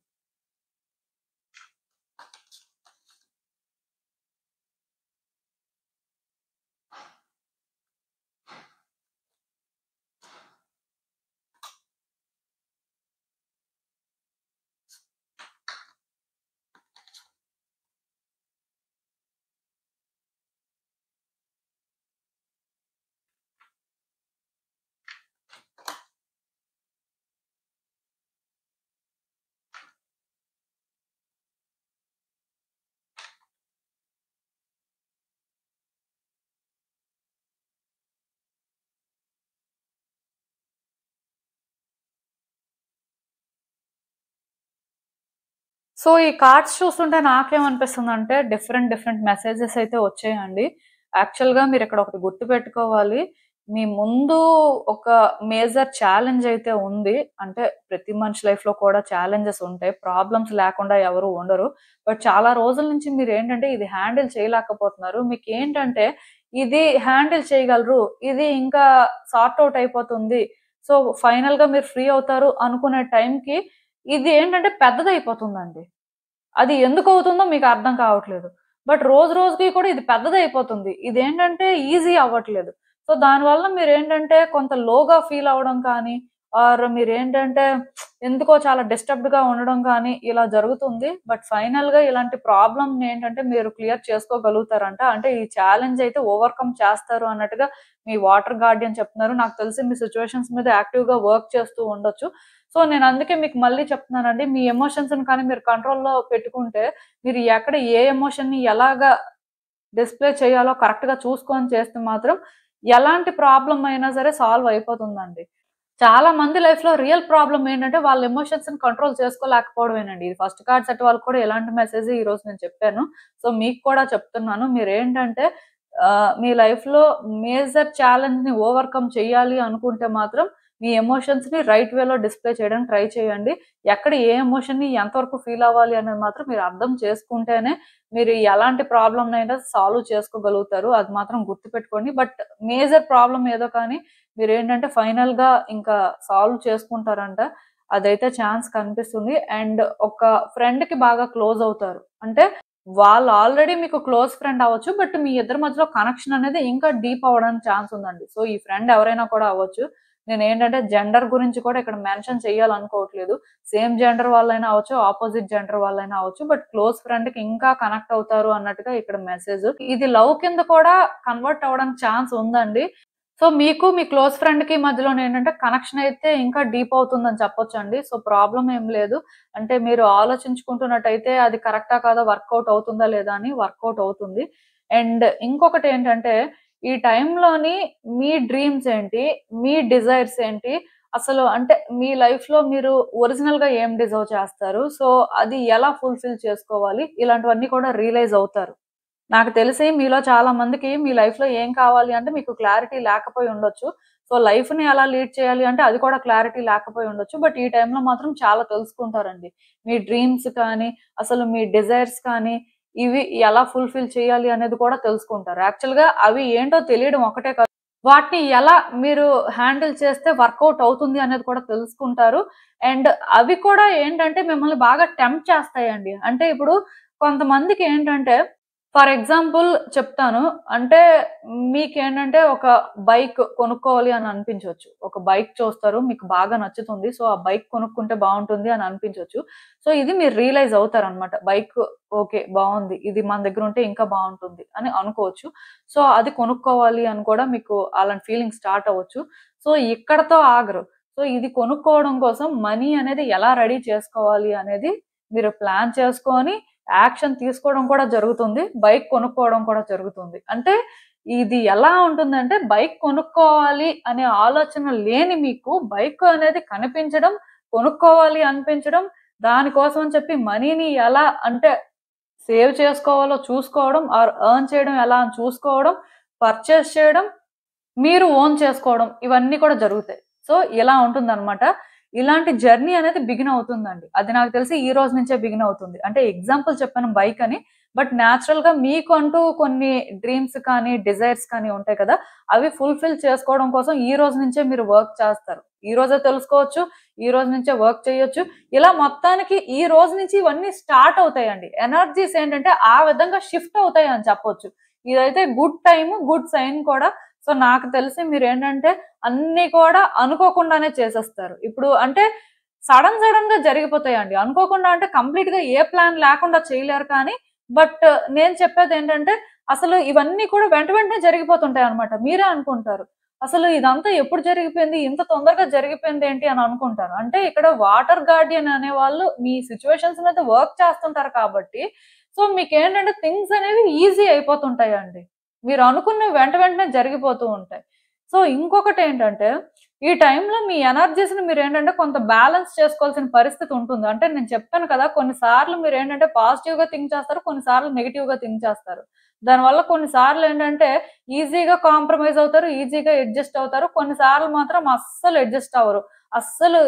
సో ఈ కార్డ్స్ చూస్తుంటే నాకేమనిపిస్తుందంటే డిఫరెంట్ మెసేజెస్ అయితే వచ్చాయండి. యాక్చువల్‌గా మీరు ఇక్కడ ఒకటి గుర్తుపెట్టుకోవాలి. మీ ముందు ఒక మేజర్ ఛాలెంజ్ అయితే ఉంది. అంటే ప్రతి మనిషి లైఫ్‌లో కూడా ఛాలెంజెస్ ఉంటాయి. ప్రాబ్లమ్స్ లేకుండా ఎవరు ఉండరు. బట్ చాలా రోజుల నుంచి మీరేంటంటే ఇది హ్యాండిల్ చేయలేకపోతున్నారు. మీకేంటంటే ఇది హ్యాండిల్ చేయగలరు. ఇది ఇంకా సార్ట్ ఔట్ అయిపోతుంది. సో ఫైనల్‌గా మీరు ఫ్రీ అవుతారు అనుకునే టైంకి ఇది ఏంటంటే పెద్దదయిపోతుందండి. అది ఎందుకవుతుందో మీకు అర్థం కావట్లేదు. బట్ రోజు రోజుకి కూడా ఇది పెద్దదయిపోతుంది. ఇదేంటంటే ఈజీ అవ్వట్లేదు. సో దానివల్ల మీరేంటంటే కొంత లోగా ఫీల్ అవ్వడం కానీ, ఆర్ మీరేంటంటే ఎందుకో చాలా డిస్టర్బ్డ్‌గా ఉండడం కానీ ఇలా జరుగుతుంది. బట్ ఫైనల్‌గా ఇలాంటి ప్రాబ్లమ్‌ని ఏంటంటే మీరు క్లియర్ చేసుకోగలుగుతారంట. అంటే ఈ ఛాలెంజ్ అయితే ఓవర్‌కమ్ చేస్తారు అన్నట్టుగా మీ వాటర్ గార్డియన్ చెప్తున్నారు. నాకు తెలిసి మీ సిట్యుయేషన్స్ మీద యాక్టివ్‌గా వర్క్ చేస్తూ ఉండొచ్చు. సో నేను అందుకే మీకు మళ్ళీ చెప్తున్నానండి. మీ ఎమోషన్స్‌ని కానీ మీరు కంట్రోల్‌లో పెట్టుకుంటే, మీరు ఎక్కడ ఏ ఎమోషన్‌ని ఎలాగా డిస్‌ప్లే చేయాలో కరెక్ట్‌గా చూసుకొని చేస్తే మాత్రం ఎలాంటి ప్రాబ్లమ్ అయినా సరే సాల్వ్ అయిపోతుందండి. చాలా మంది లైఫ్‌లో రియల్ ప్రాబ్లమ్ ఏంటంటే వాళ్ళ ఎమోషన్స్‌ని కంట్రోల్ చేసుకోలేకపోవడమేనండి. ఇది ఫస్ట్ కార్డ్ సెట్ వాళ్ళకి కూడా ఎలాంటి మెసేజ్ ఈరోజు నేను చెప్పాను. సో మీకు కూడా చెప్తున్నాను. మీరేంటంటే మీ లైఫ్‌లో మేజర్ ఛాలెంజ్‌ని ఓవర్‌కమ్ చేయాలి అనుకుంటే మాత్రం మీ ఎమోషన్స్‌ని రైట్ వేలో డిస్‌ప్లే చేయడానికి ట్రై చేయండి. ఎక్కడ ఏ ఎమోషన్‌ని ఎంతవరకు ఫీల్ అవ్వాలి అనేది మాత్రం మీరు అర్థం చేసుకుంటేనే మీరు ఎలాంటి ప్రాబ్లమ్‌నైనా సాల్వ్ చేసుకోగలుగుతారు. అది మాత్రం గుర్తుపెట్టుకోండి. బట్ మేజర్ ప్రాబ్లమ్ ఏదో కానీ మీరేంటంటే ఫైనల్‌గా ఇంకా సాల్వ్ చేసుకుంటారంట. అదైతే ఛాన్స్ కనిపిస్తుంది. అండ్ ఒక ఫ్రెండ్‌కి బాగా క్లోజ్ అవుతారు. అంటే వాళ్ళు ఆల్రెడీ మీకు క్లోజ్ ఫ్రెండ్ అవ్వచ్చు. బట్ మీ ఇద్దరి మధ్యలో కనెక్షన్ అనేది ఇంకా డీప్ అవ్వడానికి ఛాన్స్ ఉందండి. సో ఈ ఫ్రెండ్ ఎవరైనా కూడా అవ్వచ్చు. నేనేంటంటే జెండర్ గురించి కూడా ఇక్కడ మెన్షన్ చేయాలనుకోవట్లేదు. సేమ్ జెండర్ వాళ్ళైనా అవ్వచ్చు, ఆపోజిట్ జెండర్ వాళ్ళైనా అవ్వచ్చు. బట్ క్లోజ్ ఫ్రెండ్‌కి ఇంకా కనెక్ట్ అవుతారు అన్నట్టుగా ఇక్కడ మెసేజ్. ఇది లవ్ కింద కూడా కన్వర్ట్ అవ్వడానికి ఛాన్స్ ఉందండి. సో మీకు మీ క్లోజ్ ఫ్రెండ్‌కి మధ్యలోనేంటంటే కనెక్షన్ అయితే ఇంకా డీప్ అవుతుందని చెప్పొచ్చండి. సో ప్రాబ్లమ్ ఏం లేదు. అంటే మీరు ఆలోచించుకుంటున్నట్టయితే అది కరెక్టా కాదా, వర్కౌట్ అవుతుందా లేదా అని వర్కౌట్ అవుతుంది. అండ్ ఇంకొకటేంటంటే ఈ టైంలోని మీ డ్రీమ్స్ ఏంటి? మీ డిజైర్స్ ఏంటి? అసలు అంటే మీ లైఫ్‌లో మీరు ఒరిజినల్‌గా ఏం డిజర్వ్ చేస్తారు? సో అది ఎలా ఫుల్‌ఫిల్ చేసుకోవాలి? ఇలాంటివన్నీ కూడా రియలైజ్ అవుతారు. నాకు తెలిసి మీలో చాలా మందికి మీ లైఫ్‌లో ఏం కావాలి అంటే మీకు క్లారిటీ లేకపోయి ఉండొచ్చు. సో లైఫ్‌ని ఎలా లీడ్ చేయాలి అంటే అది కూడా క్లారిటీ లేకపోయి ఉండొచ్చు. బట్ ఈ టైంలో మాత్రం చాలా తెలుసుకుంటారండి. మీ డ్రీమ్స్ కానీ, అసలు మీ డిజైర్స్ కానీ, ఇవి ఎలా ఫుల్‌ఫిల్ చేయాలి అనేది కూడా తెలుసుకుంటారు. యాక్చువల్‌గా అవి ఏంటో తెలియడం ఒకటే కాదు. వాటిని ఎలా మీరు హ్యాండిల్ చేస్తే వర్కౌట్ అవుతుంది అనేది కూడా తెలుసుకుంటారు. అండ్ అవి కూడా ఏంటంటే మిమ్మల్ని బాగా టెంప్ట్ చేస్తాయండి. అంటే ఇప్పుడు కొంతమందికి ఏంటంటే ఫర్ ఎగ్జాంపుల్ చెప్తాను. అంటే మీకేంటంటే ఒక బైక్ కొనుక్కోవాలి అని అనిపించొచ్చు. ఒక బైక్ చూస్తారు. మీకు బాగా నచ్చుతుంది. సో, ఆ బైక్ కొనుక్కుంటే బావుంటుంది అని అనిపించొచ్చు. సో, ఇది మీరు రియలైజ్ అవుతారనమాట. Bike okay. బావుంది. ఇది మన దగ్గర ఉంటే ఇంకా బావుంటుంది అని అనుకోవచ్చు. సో, అది కొనుక్కోవాలి అని కూడా మీకు అలాంటి ఫీలింగ్ స్టార్ట్ అవ్వచ్చు. సో, ఇక్కడితో ఆగరు. సో, ఇది కొనుక్కోవడం కోసం మనీ అనేది ఎలా రెడీ చేసుకోవాలి అనేది మీరు ప్లాన్ చేసుకొని యాక్షన్ తీసుకోవడం కూడా జరుగుతుంది. బైక్ కొనుక్కోవడం కూడా జరుగుతుంది. అంటే ఇది ఎలా ఉంటుందంటే బైక్ కొనుక్కోవాలి అనే ఆలోచన లేని మీకు బైక్ అనేది కనిపించడం, కొనుక్కోవాలి అనిపించడం, దానికోసం అని చెప్పి మనీని ఎలా అంటే సేవ్ చేసుకోవాలో చూసుకోవడం, ఆర్ ఎర్న్ చేయడం ఎలా అని చూసుకోవడం, పర్చేస్ చేయడం, మీరు ఓన్ చేసుకోవడం, ఇవన్నీ కూడా జరుగుతాయి. సో ఇలా ఉంటుందన్నమాట. ఇలాంటి జర్నీ అనేది బిగిన్ అవుతుందండి. అది నాకు తెలిసి ఈ రోజు నుంచే బిగిన్ అవుతుంది. అంటే ఎగ్జాంపుల్ చెప్పాను బైక్ అని. బట్ న్యాచురల్ గా మీకు అంటూ కొన్ని డ్రీమ్స్ కానీ, డిజైర్స్ కానీ ఉంటాయి కదా! అవి ఫుల్‌ఫిల్ చేసుకోవడం కోసం ఈ రోజు నుంచే మీరు వర్క్ చేస్తారు. ఈ రోజే తెలుసుకోవచ్చు. ఈ రోజు నుంచే వర్క్ చేయొచ్చు. ఇలా మొత్తానికి ఈ రోజు నుంచి ఇవన్నీ స్టార్ట్ అవుతాయండి. ఎనర్జీస్ ఏంటంటే ఆ విధంగా షిఫ్ట్ అవుతాయి అని చెప్పొచ్చు. ఇదైతే గుడ్ టైమ్, గుడ్ సైన్ కూడా. సో నాకు తెలిసి మీరేంటంటే అన్నీ కూడా అనుకోకుండానే చేసేస్తారు. ఇప్పుడు అంటే సడన్ గా జరిగిపోతాయండి. అనుకోకుండా అంటే కంప్లీట్ గా ఏ ప్లాన్ లేకుండా చేయలేరు కానీ, బట్ నేను చెప్పేదేంటంటే అసలు ఇవన్నీ కూడా వెంటనే జరిగిపోతుంటాయన్నమాట. మీరే అనుకుంటారు. అసలు ఇదంతా ఎప్పుడు జరిగిపోయింది? ఇంత తొందరగా జరిగిపోయిందేంటి అని అనుకుంటారు. అంటే ఇక్కడ వాటర్ గార్డియన్ అనేవాళ్ళు మీ సిట్యుయేషన్స్ మీద వర్క్ చేస్తుంటారు కాబట్టి, సో మీకేంటంటే థింగ్స్ అనేవి ఈజీ అయిపోతుంటాయండి. మీరు అనుకున్నవి వెంటనే జరిగిపోతూ ఉంటాయి. సో ఇంకొకటేంటంటే ఈ టైంలో మీ ఎనర్జీస్‌ని మీరేంటంటే కొంత బ్యాలెన్స్ చేసుకోవాల్సిన పరిస్థితి ఉంటుంది. అంటే నేను చెప్పాను కదా! కొన్ని సార్లు మీరేంటంటే పాజిటివ్‌గా థింక్ చేస్తారు. కొన్ని సార్లు నెగెటివ్‌గా థింక్ చేస్తారు. దానివల్ల కొన్ని సార్లు ఏంటంటే ఈజీగా కాంప్రమైజ్ అవుతారు. ఈజీగా అడ్జస్ట్ అవుతారు. కొన్ని సార్లు మాత్రం అస్సలు అడ్జస్ట్ అవ్వరు. అస్సలు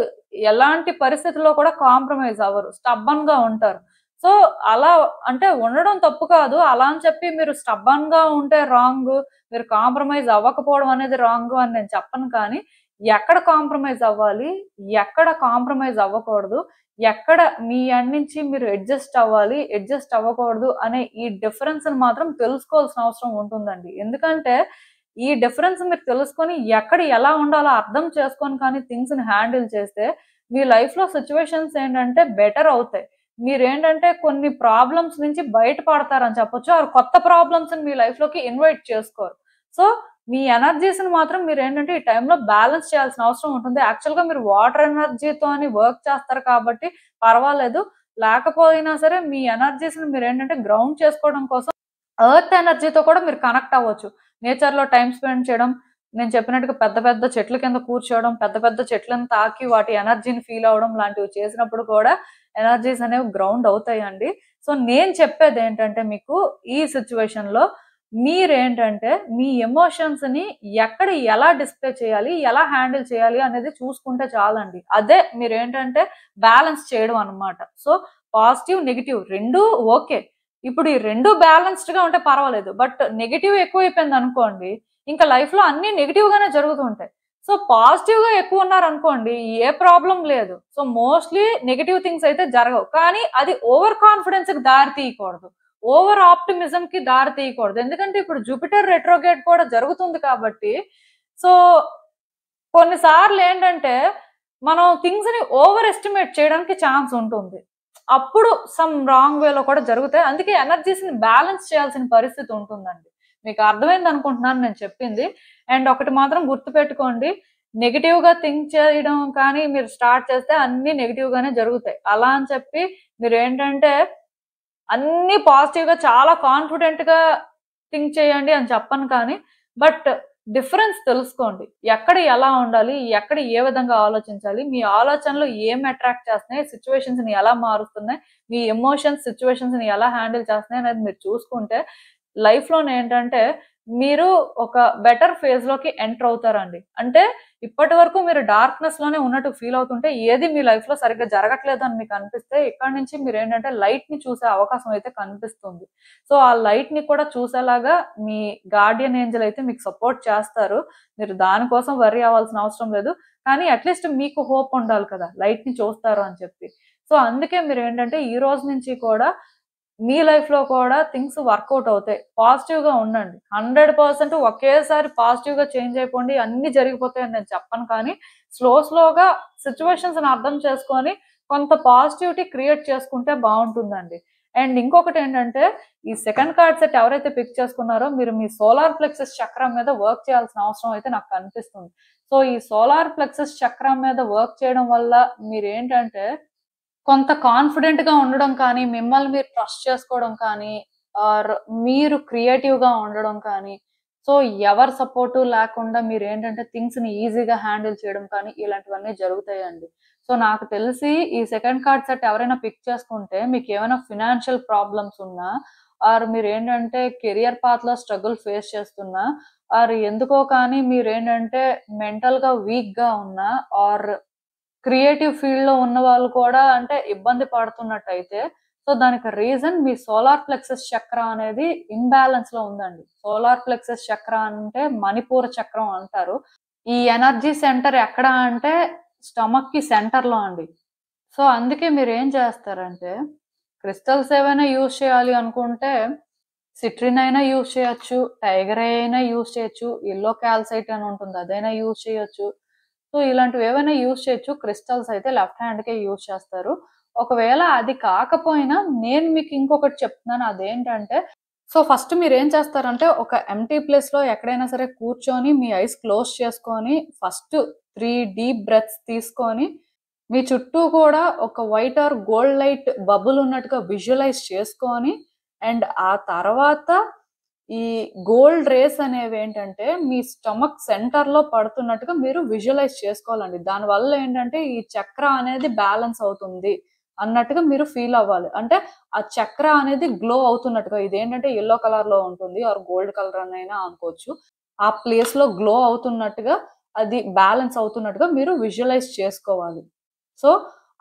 ఎలాంటి పరిస్థితుల్లో కూడా కాంప్రమైజ్ అవ్వరు. స్టబ్బర్న్‌గా ఉంటారు. సో అలా అంటే ఉండడం తప్పు కాదు. అలా అని చెప్పి మీరు స్టబ్బర్న్‌గా ఉంటే రాంగు. మీరు కాంప్రమైజ్ అవ్వకపోవడం అనేది రాంగు అని నేను చెప్పను కానీ, ఎక్కడ కాంప్రమైజ్ అవ్వాలి? ఎక్కడ కాంప్రమైజ్ అవ్వకూడదు? ఎక్కడ మీ ఎండ్ నుంచి మీరు అడ్జస్ట్ అవ్వాలి, అడ్జస్ట్ అవ్వకూడదు అనే ఈ డిఫరెన్స్‌ని మాత్రం తెలుసుకోవాల్సిన అవసరం ఉంటుందండి. ఎందుకంటే ఈ డిఫరెన్స్ మీరు తెలుసుకొని ఎక్కడ ఎలా ఉండాలో అర్థం చేసుకొని కానీ థింగ్స్‌ని హ్యాండిల్ చేస్తే మీ లైఫ్‌లో సిట్యుయేషన్స్ ఏంటంటే బెటర్ అవుతాయి. మీరేంటంటే కొన్ని ప్రాబ్లమ్స్ నుంచి బయటపడతారని చెప్పొచ్చు. ఆర్ కొత్త ప్రాబ్లమ్స్‌ని మీ లైఫ్‌లోకి ఇన్వైట్ చేసుకోరు. సో మీ ఎనర్జీస్‌ని మాత్రం మీరేంటంటే ఈ టైంలో బ్యాలెన్స్ చేయాల్సిన అవసరం ఉంటుంది. యాక్చువల్‌గా మీరు వాటర్ ఎనర్జీతోని వర్క్ చేస్తారు కాబట్టి పర్వాలేదు. లేకపోయినా సరే మీ ఎనర్జీస్‌ని మీరేంటంటే గ్రౌండ్ చేసుకోవడం కోసం ఎర్త్ ఎనర్జీతో కూడా మీరు కనెక్ట్ అవ్వచ్చు. నేచర్‌లో టైమ్ స్పెండ్ చేయడం, నేను చెప్పినట్టుగా పెద్ద పెద్ద చెట్ల కింద కూర్చోవడం, పెద్ద పెద్ద చెట్లను తాకి వాటి ఎనర్జీని ఫీల్ అవ్వడం లాంటివి చేసినప్పుడు కూడా ఎనర్జీస్ అనేవి గ్రౌండ్ అవుతాయండి. సో నేను చెప్పేదేంటంటే మీకు ఈ సిట్యుయేషన్‌లో మీరేంటంటే మీ ఎమోషన్స్‌ని ఎక్కడ ఎలా డిస్‌ప్లే చేయాలి, ఎలా హ్యాండిల్ చేయాలి అనేది చూసుకుంటే చాలండి. అదే మీరేంటంటే బ్యాలెన్స్ చేయడం అన్నమాట. So positive, negative 2 okay. ఇప్పుడు ఈ 2 బ్యాలెన్స్‌డ్‌గా ఉంటే పర్వాలేదు. బట్ నెగెటివ్ ఎక్కువైపోయిందనుకోండి, ఇంకా లైఫ్‌లో అన్నీ నెగెటివ్ గానే జరుగుతూ ఉంటాయి. సో పాజిటివ్‌గా ఎక్కువున్నారనుకోండి ఏ ప్రాబ్లమ్ లేదు. సో మోస్ట్‌లీ నెగెటివ్ థింగ్స్ అయితే జరగవు. కానీ అది ఓవర్ కాన్ఫిడెన్స్‌కి దారి తీయకూడదు. ఓవర్ ఆప్టిమిజంకి దారి తీయకూడదు. ఎందుకంటే ఇప్పుడు జూపిటర్ రెట్రోగ్రేడ్ కూడా జరుగుతుంది కాబట్టి, సో కొన్ని సార్లేంటంటే మనం థింగ్స్‌ని ఓవర్ ఎస్టిమేట్ చేయడానికి ఛాన్స్ ఉంటుంది. అప్పుడు సమ్ రాంగ్ వేలో కూడా జరుగుతాయి. అందుకే ఎనర్జీస్‌ని బ్యాలెన్స్ చేయాల్సిన పరిస్థితి ఉంటుందండి. మీకు అర్థమైందనుకుంటున్నాను నేను చెప్పింది. అండ్ ఒకటి మాత్రం గుర్తుపెట్టుకోండి. నెగెటివ్‌గా థింక్ చేయడం కానీ మీరు స్టార్ట్ చేస్తే అన్నీ నెగెటివ్‌గానే జరుగుతాయి. అలా అని చెప్పి మీరేంటంటే అన్నీ పాజిటివ్‌గా చాలా కాన్ఫిడెంట్‌గా థింక్ చేయండి అని చెప్పను కానీ, బట్ డిఫరెన్స్ తెలుసుకోండి. ఎక్కడ ఎలా ఉండాలి? ఎక్కడ ఏ విధంగా ఆలోచించాలి? మీ ఆలోచనలు ఏం అట్రాక్ట్ చేస్తున్నాయి? సిట్యుయేషన్స్‌ని ఎలా మారుస్తున్నాయి? మీ ఎమోషన్స్ సిట్యుయేషన్స్‌ని ఎలా హ్యాండిల్ చేస్తున్నాయి అనేది మీరు చూసుకుంటే లైఫ్‌లోనేంటంటే మీరు ఒక బెటర్ ఫేజ్‌లోకి ఎంటర్ అవుతారండి. అంటే ఇప్పటి వరకు మీరు డార్క్‌నెస్‌లోనే ఉన్నట్టు ఫీల్ అవుతుంటే ఏది మీ లైఫ్‌లో సరిగ్గా జరగట్లేదు అని మీకు అనిపిస్తే ఇక్కడి నుంచి మీరేంటంటే లైట్‌ని చూసే అవకాశం అయితే కనిపిస్తుంది. సో ఆ లైట్‌ని కూడా చూసేలాగా మీ గార్డియన్ ఏంజెల్ అయితే మీకు సపోర్ట్ చేస్తారు. మీరు దానికోసం వర్రీ అవ్వాల్సిన అవసరం లేదు. కానీ అట్‌లీస్ట్ మీకు హోప్ ఉండాలి కదా! లైట్‌ని చూస్తారు అని చెప్పి. సో అందుకే మీరేంటంటే ఈ రోజు నుంచి కూడా మీ లైఫ్‌లో కూడా థింగ్స్ వర్కౌట్ అవుతాయి. పాజిటివ్‌గా ఉండండి. 100% ఒకేసారి పాజిటివ్‌గా చేంజ్ అయిపోండి. అన్నీ జరిగిపోతాయని నేను చెప్పను కానీ, స్లోగా సిట్యుయేషన్స్‌ని అర్థం చేసుకొని కొంత పాజిటివిటీ క్రియేట్ చేసుకుంటే బావుంటుందండి. అండ్ ఇంకొకటేంటంటే, ఈ సెకండ్ కార్డ్ సెట్ ఎవరైతే పిక్ చేసుకున్నారో మీరు మీ సోలార్ ప్లెక్సస్ చక్రం మీద వర్క్ చేయాల్సిన అవసరం అయితే నాకు కనిపిస్తుంది. సో, ఈ సోలార్ ప్లెక్సస్ చక్రం మీద వర్క్ చేయడం వల్ల మీరేంటంటే కొంత కాన్ఫిడెంట్‌గా ఉండడం కానీ, మిమ్మల్ని మీరు ట్రస్ట్ చేసుకోవడం కానీ, ఆర్ మీరు క్రియేటివ్‌గా ఉండడం కానీ, సో, ఎవరి సపోర్టు లేకుండా మీరేంటంటే థింగ్స్‌ని ఈజీగా హ్యాండిల్ చేయడం కానీ, ఇలాంటివన్నీ జరుగుతాయండి. సో నాకు తెలిసి ఈ సెకండ్ కార్డ్ సెట్ ఎవరైనా పిక్ చేసుకుంటే మీకు ఏమైనా ఫినాన్షియల్ ప్రాబ్లమ్స్ ఉన్నా ఆర్ మీరు ఏంటంటే కెరియర్ పాత్ లో స్ట్రగుల్ ఫేస్ చేస్తున్నా ఆర్ ఎందుకో కానీ మీరు ఏంటంటే మెంటల్ గా వీక్ గా ఉన్నా ఆర్ క్రియేటివ్ ఫీల్డ్ లో ఉన్న వాళ్ళు కూడా అంటే ఇబ్బంది పడుతున్నట్టయితే సో దానికి రీజన్ మీ సోలార్ ప్లెక్సస్ చక్ర అనేది ఇంబ్యాలెన్స్ లో ఉందండి. సోలార్ ప్లెక్సస్ చక్ర అంటే మణిపూర చక్రం అంటారు. ఈ ఎనర్జీ సెంటర్ ఎక్కడ అంటే స్టమక్ కి సెంటర్ లో అండి. సో అందుకే మీరు ఏం చేస్తారంటే క్రిస్టల్స్ ఏవైనా యూజ్ చేయాలి అనుకుంటే సిట్రిన్ అయినా యూజ్ చేయొచ్చు, టైగర్ అయినా యూజ్ చేయొచ్చు, ఎల్లో క్యాల్సైట్ అని ఉంటుంది అదైనా యూజ్ చేయొచ్చు. సో ఇలాంటివి ఏవైనా యూజ్ చేయొచ్చు. క్రిస్టల్స్ అయితే లెఫ్ట్ హ్యాండ్ కే యూజ్ చేస్తారు. ఒకవేళ అది కాకపోయినా నేను మీకు ఇంకొకటి చెప్తున్నాను, అదేంటంటే సో ఫస్ట్ మీరు ఏం చేస్తారంటే ఒక ఎంటీ ప్లేస్ లో ఎక్కడైనా సరే కూర్చొని మీ ఐస్ క్లోజ్ చేసుకొని ఫస్ట్ 3 డీప్ బ్రెత్స్ తీసుకొని మీ చుట్టూ కూడా ఒక white or gold light bubble ఉన్నట్టుగా విజువలైజ్ చేసుకొని అండ్ ఆ తర్వాత ఈ గోల్డ్ రేస్ అనేవి ఏంటంటే మీ స్టమక్ సెంటర్ లో పడుతున్నట్టుగా మీరు విజువలైజ్ చేసుకోవాలండి. దానివల్ల ఏంటంటే ఈ చక్ర అనేది బ్యాలెన్స్ అవుతుంది అన్నట్టుగా మీరు ఫీల్ అవ్వాలి. అంటే ఆ చక్ర అనేది గ్లో అవుతున్నట్టుగా, ఇదేంటంటే ఎల్లో కలర్ లో ఉంటుంది ఆర్ గోల్డ్ కలర్ అయినా అనుకోవచ్చు. ఆ ప్లేస్ లో గ్లో అవుతున్నట్టుగా అది బ్యాలెన్స్ అవుతున్నట్టుగా మీరు విజువలైజ్ చేసుకోవాలి. సో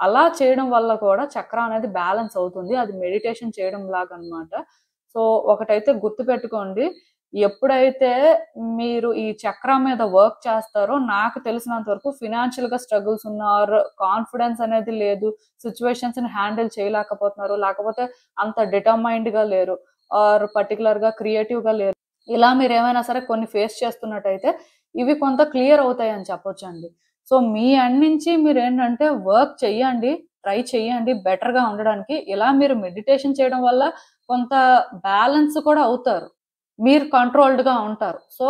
అలా చేయడం వల్ల కూడా చక్ర అనేది బ్యాలెన్స్ అవుతుంది. అది మెడిటేషన్ చేయడం లాగా అన్నమాట. సో ఒకటైతే గుర్తు పెట్టుకోండి, ఎప్పుడైతే మీరు ఈ చక్ర మీద వర్క్ చేస్తారో నాకు తెలిసినంత వరకు ఫినాన్షియల్ గా స్ట్రగుల్స్ ఉన్నారు, కాన్ఫిడెన్స్ అనేది లేదు, సిచ్యువేషన్స్ ని హ్యాండిల్ చేయలేకపోతున్నారు, లేకపోతే అంత డిటర్మైన్డ్ గా లేరు ఆర్ పర్టికులర్ గా క్రియేటివ్ గా లేరు, ఇలా మీరు ఏమైనా సరే కొన్ని ఫేస్ చేస్తున్నట్టయితే ఇవి కొంత క్లియర్ అవుతాయి అని చెప్పొచ్చండి. సో మీ ఎండ్ నుంచి మీరు ఏంటంటే వర్క్ చెయ్యండి, ట్రై చెయ్యండి బెటర్ గా ఉండడానికి. ఇలా మీరు మెడిటేషన్ చేయడం వల్ల కొంత బ్యాలెన్స్ కూడా అవుతారు, మీరు కంట్రోల్డ్ గా ఉంటారు. సో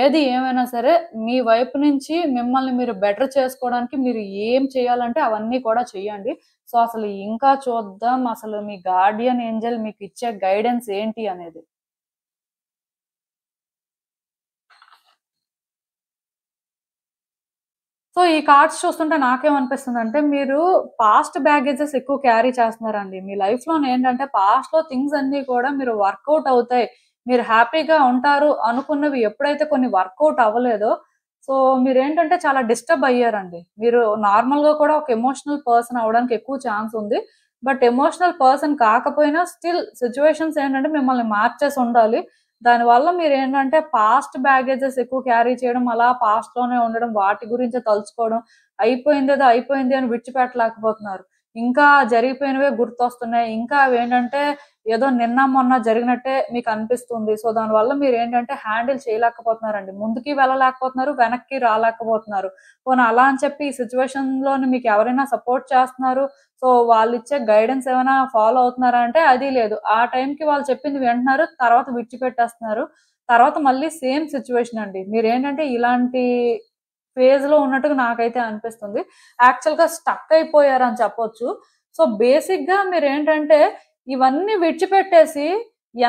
ఏది ఏమైనా సరే మీ వైపు నుంచి మిమ్మల్ని మీరు బెటర్ చేసుకోవడానికి మీరు ఏం చేయాలంటే అవన్నీ కూడా చెయ్యండి. సో అసలు ఇంకా చూద్దాం అసలు మీ గార్డియన్ ఏంజెల్ మీకు ఇచ్చే గైడెన్స్ ఏంటి అనేది. సో ఈ కార్డ్స్ చూస్తుంటే నాకేమనిపిస్తుంది అంటే మీరు పాస్ట్ బ్యాగేజెస్ ఎక్కువ క్యారీ చేస్తున్నారండి. మీ లైఫ్ లో ఏంటంటే పాస్ట్ లో థింగ్స్ అన్ని కూడా మీరు వర్కౌట్ అవుతాయి, మీరు హ్యాపీగా ఉంటారు అనుకున్నవి ఎప్పుడైతే కొన్ని వర్కౌట్ అవ్వలేదో సో మీరేంటంటే చాలా డిస్టర్బ్ అయ్యారండి. మీరు నార్మల్ గా కూడా ఒక ఎమోషనల్ పర్సన్ అవడానికి ఎక్కువ ఛాన్స్ ఉంది. బట్ ఎమోషనల్ పర్సన్ కాకపోయినా స్టిల్ సిచ్యువేషన్స్ ఏంటంటే మిమ్మల్ని మార్చేసి ఉండాలి. దానివల్ల మీరు ఏంటంటే పాస్ట్ బ్యాగేజెస్ ఎక్కువ క్యారీ చేయడం, అలా పాస్ట్ లోనే ఉండడం, వాటి గురించే తలుచుకోవడం, అయిపోయిందేదో అయిపోయింది అని విడిచిపెట్టలేకపోతున్నారు. ఇంకా జరిగిపోయినవే గుర్తొస్తున్నాయి. ఇంకా అవేంటంటే ఏదో నిన్న మొన్న జరిగినట్టే మీకు అనిపిస్తుంది. సో దానివల్ల మీరు ఏంటంటే హ్యాండిల్ చేయలేకపోతున్నారండి. ముందుకి వెళ్ళలేకపోతున్నారు, వెనక్కి రాలేకపోతున్నారు. పోనీ అలా అని చెప్పి ఈ సిచ్యువేషన్ లోని మీకు ఎవరైనా సపోర్ట్ చేస్తున్నారు, సో వాళ్ళు ఇచ్చే గైడెన్స్ ఏమైనా ఫాలో అవుతున్నారా అంటే అది లేదు. ఆ టైంకి వాళ్ళు చెప్పింది వింటున్నారు, తర్వాత విడిచిపెట్టేస్తున్నారు. తర్వాత మళ్ళీ సేమ్ సిచ్యువేషన్ అండి. మీరేంటంటే ఇలాంటి ఫేజ్ లో ఉన్నట్టుగా నాకైతే అనిపిస్తుంది. యాక్చువల్ గా స్టక్ అయిపోయారని చెప్పొచ్చు. సో బేసిక్ గా మీరేంటంటే ఇవన్నీ విడిచిపెట్టేసి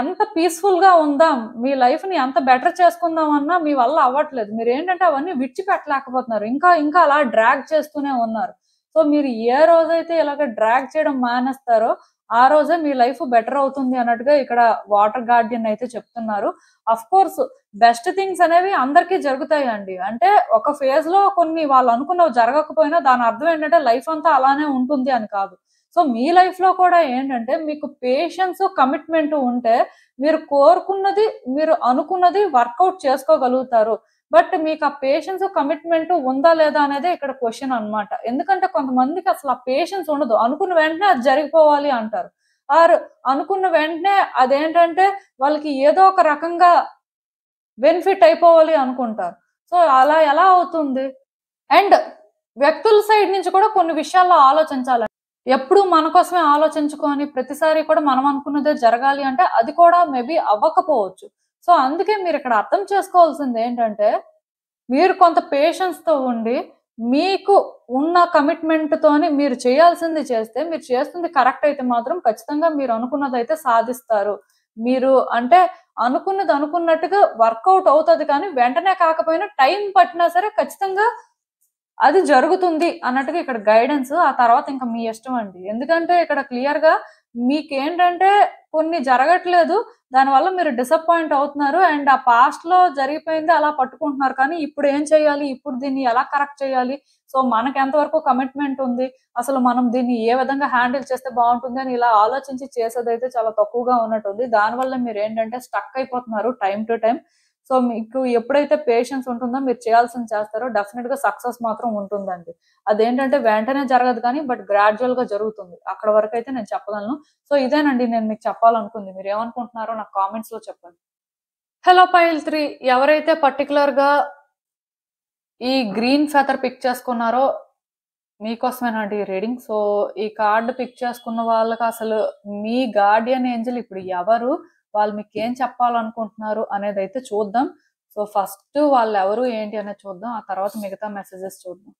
ఎంత పీస్ఫుల్ గా ఉందాం, మీ లైఫ్ ని ఎంత బెటర్ చేసుకుందాం అన్నా మీ వల్ల అవ్వట్లేదు. మీరేంటంటే అవన్నీ విడిచిపెట్టలేకపోతున్నారు. ఇంకా ఇంకా అలా డ్రాగ్ చేస్తూనే ఉన్నారు. సో మీరు ఏ రోజైతే ఇలాగ డ్రాగ్ చేయడం మానేస్తారో ఆ రోజే మీ లైఫ్ బెటర్ అవుతుంది అన్నట్టుగా ఇక్కడ వాటర్ గార్డియన్ అయితే చెప్తున్నారు. అఫ్ కోర్స్ బెస్ట్ థింగ్స్ అనేవి అందరికీ జరుగుతాయండి. అంటే ఒక ఫేజ్ లో కొన్ని వాళ్ళు అనుకున్నవి జరగకపోయినా దాని అర్థం ఏంటంటే లైఫ్ అంతా అలానే ఉంటుంది అని కాదు. సో మీ లైఫ్ లో కూడా ఏంటంటే మీకు పేషెన్స్ కమిట్మెంట్ ఉంటే మీరు కోరుకున్నది మీరు అనుకున్నది వర్కౌట్ చేసుకోగలుగుతారు. బట్ మీకు ఆ పేషెన్స్ కమిట్మెంట్ ఉందా లేదా అనేది ఇక్కడ క్వశ్చన్ అన్నమాట. ఎందుకంటే కొంతమందికి అసలు ఆ పేషెన్స్ ఉండదు, అనుకున్న వెంటనే అది జరిగిపోవాలి అంటారు, ఆర్ అనుకున్న వెంటనే అదేంటంటే వాళ్ళకి ఏదో ఒక రకంగా బెనిఫిట్ అయిపోవాలి అనుకుంటారు. సో అలా ఎలా అవుతుంది? అండ్ వ్యక్తుల సైడ్ నుంచి కూడా కొన్ని విషయాల్లో ఆలోచించాలి. ఎప్పుడు మన కోసమే ఆలోచించుకొని ప్రతిసారి కూడా మనం అనుకున్నదే జరగాలి అంటే అది కూడా మేబీ అవ్వకపోవచ్చు. సో అందుకే మీరు ఇక్కడ అర్థం చేసుకోవాల్సింది ఏంటంటే మీరు కొంత పేషెన్స్ తో ఉండి మీకు ఉన్న కమిట్మెంట్ తోని మీరు చేయాల్సింది చేస్తే, మీరు చేస్తుంది కరెక్ట్ అయితే మాత్రం ఖచ్చితంగా మీరు అనుకున్నది అయితే సాధిస్తారు. మీరు అంటే అనుకున్నది అనుకున్నట్టుగా వర్కౌట్ అవుతుంది, కానీ వెంటనే కాకపోయినా టైం పట్టినా సరే ఖచ్చితంగా అది జరుగుతుంది అన్నట్టుగా ఇక్కడ గైడెన్స్. ఆ తర్వాత ఇంకా మీ ఇష్టం అండి. ఎందుకంటే ఇక్కడ క్లియర్ గా మీకేంటంటే కొన్ని జరగట్లేదు, దానివల్ల మీరు డిసప్పాయింట్ అవుతున్నారు. అండ్ ఆ పాస్ట్ లో జరిగిపోయింది అలా పట్టుకుంటున్నారు. కానీ ఇప్పుడు ఏం చేయాలి, ఇప్పుడు దీన్ని ఎలా కరెక్ట్ చేయాలి, సో మనకి ఎంతవరకు కమిట్మెంట్ ఉంది, అసలు మనం దీన్ని ఏ విధంగా హ్యాండిల్ చేస్తే బాగుంటుంది అని ఇలా ఆలోచించి చేసేదైతే చాలా తక్కువగా ఉన్నట్టుంది. దానివల్ల మీరు ఏంటంటే స్టక్ అయిపోతున్నారు టైం టు టైం. సో మీకు ఎప్పుడైతే పేషెన్స్ ఉంటుందో మీరు చేయాల్సింది చేస్తారో డెఫినెట్ గా సక్సెస్ మాత్రం ఉంటుందండి. అదేంటంటే వెంటనే జరగదు కానీ బట్ గ్రాడ్యువల్ గా జరుగుతుంది. అక్కడ వరకు అయితే నేను చెప్పగలను. సో ఇదేనండి నేను మీకు చెప్పాలనుకుంది. మీరు ఏమనుకుంటున్నారో నాకు కామెంట్స్ లో చెప్పండి. హలో పైల్ 3, ఎవరైతే పర్టికులర్ గా ఈ గ్రీన్ ఫెదర్ పిక్ చేసుకున్నారో మీకోసమేనండి ఈ రీడింగ్. సో ఈ కార్డు పిక్ చేసుకున్న వాళ్ళకి అసలు మీ గార్డియన్ ఏంజల్ ఇప్పుడు ఎవరు, వాళ్ళు మీకు ఏం చెప్పాలనుకుంటున్నారు అనేది అయితే చూద్దాం. సో ఫస్ట్ వాళ్ళు ఎవరు ఏంటి అనేది చూద్దాం, ఆ తర్వాత మిగతా మెసేజెస్ చూద్దాం.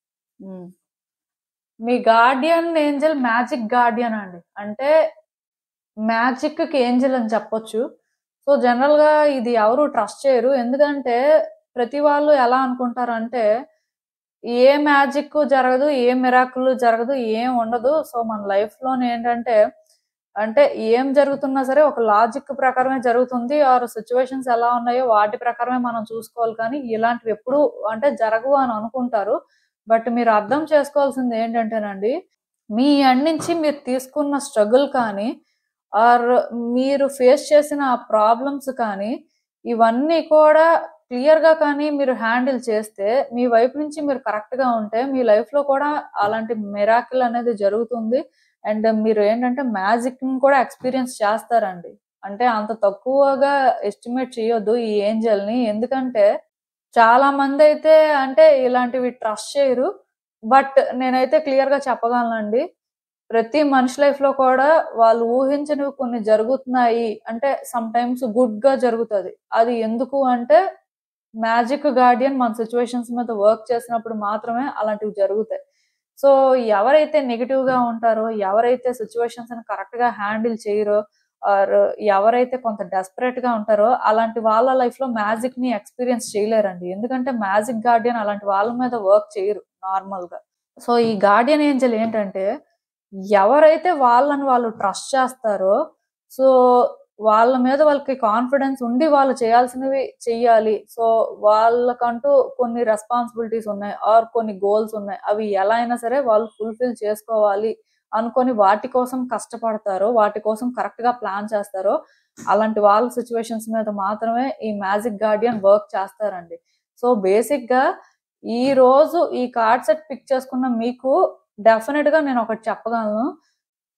మీ గార్డియన్ ఏంజల్ మ్యాజిక్ గార్డియన్ అండి, అంటే మ్యాజిక్ కి ఏంజల్ అని చెప్పొచ్చు. సో జనరల్ గా ఇది ఎవరు ట్రస్ట్ చేయరు, ఎందుకంటే ప్రతి వాళ్ళు ఎలా అనుకుంటారు అంటే ఏ మ్యాజిక్ జరగదు, ఏ మిరాకిల్ జరగదు, ఏం ఉండదు. సో మన లైఫ్ లో ఏంటంటే అంటే ఏం జరుగుతున్నా సరే ఒక లాజిక్ ప్రకారమే జరుగుతుంది, ఆర్ సిచ్యువేషన్స్ ఎలా ఉన్నాయో వాటి ప్రకారమే మనం చూసుకోవాలి. కానీ ఇలాంటివి ఎప్పుడు అంటే జరగవు అని అనుకుంటారు. బట్ మీరు అర్థం చేసుకోవాల్సింది ఏంటంటేనండి, మీ ఎండ్ నుంచి మీరు తీసుకున్న స్ట్రగుల్ కానీ ఆర్ మీరు ఫేస్ చేసిన ప్రాబ్లమ్స్ కానీ ఇవన్నీ కూడా క్లియర్ గా కానీ మీరు హ్యాండిల్ చేస్తే, మీ వైపు నుంచి మీరు కరెక్ట్ గా ఉంటే మీ లైఫ్ లో కూడా అలాంటి మిరాకిల్ అనేది జరుగుతుంది. అండ్ మీరు ఏంటంటే మ్యాజిక్ ని కూడా ఎక్స్పీరియన్స్ చేస్తారండి. అంటే అంత తక్కువగా ఎస్టిమేట్ చేయొద్దు ఈ ఏంజల్ ని, ఎందుకంటే చాలా మంది అయితే అంటే ఇలాంటివి ట్రస్ట్ చేయరు. బట్ నేనైతే క్లియర్ గా చెప్పగలనండి, ప్రతి మనిషి లైఫ్ లో కూడా వాళ్ళు ఊహించినవి కొన్ని జరుగుతున్నాయి అంటే సమ్ టైమ్స్ గుడ్ గా జరుగుతుంది. అది ఎందుకు అంటే మ్యాజిక్ గార్డియన్ మన సిచ్యువేషన్స్ మీద వర్క్ చేసినప్పుడు మాత్రమే అలాంటివి జరుగుతాయి. సో ఎవరైతే నెగిటివ్ గా ఉంటారో, ఎవరైతే సిచ్యువేషన్స్ ని కరెక్ట్ గా హ్యాండిల్ చేయరో, ఆర్ ఎవరైతే కొంత డెస్పరేట్ గా ఉంటారో అలాంటి వాళ్ళ లైఫ్ లో మ్యాజిక్ ని ఎక్స్పీరియన్స్ చేయలేరండి. ఎందుకంటే మ్యాజిక్ గార్డియన్ అలాంటి వాళ్ళ మీద వర్క్ చేయరు నార్మల్ గా. సో ఈ గార్డియన్ ఏంజల్ ఏంటంటే ఎవరైతే వాళ్ళని వాళ్ళు ట్రస్ట్ చేస్తారో, సో వాళ్ళ మీద వాళ్ళకి కాన్ఫిడెన్స్ ఉండి వాళ్ళు చేయాల్సినవి చెయ్యాలి. సో వాళ్ళకంటూ కొన్ని రెస్పాన్సిబిలిటీస్ ఉన్నాయి ఆర్ కొన్ని గోల్స్ ఉన్నాయి, అవి ఎలా అయినా సరే వాళ్ళు ఫుల్ఫిల్ చేసుకోవాలి అనుకొని వాటి కోసం కష్టపడతారో, వాటి కోసం కరెక్ట్ గా ప్లాన్ చేస్తారో అలాంటి వాళ్ళ సిచ్యువేషన్స్ మీద మాత్రమే ఈ మ్యాజిక్ గార్డియన్ వర్క్ చేస్తారండి. సో బేసిక్ గా ఈ రోజు ఈ కార్డ్ సెట్ పిక్ చేసుకున్న మీకు డెఫినెట్ గా నేను ఒకటి చెప్పగలను,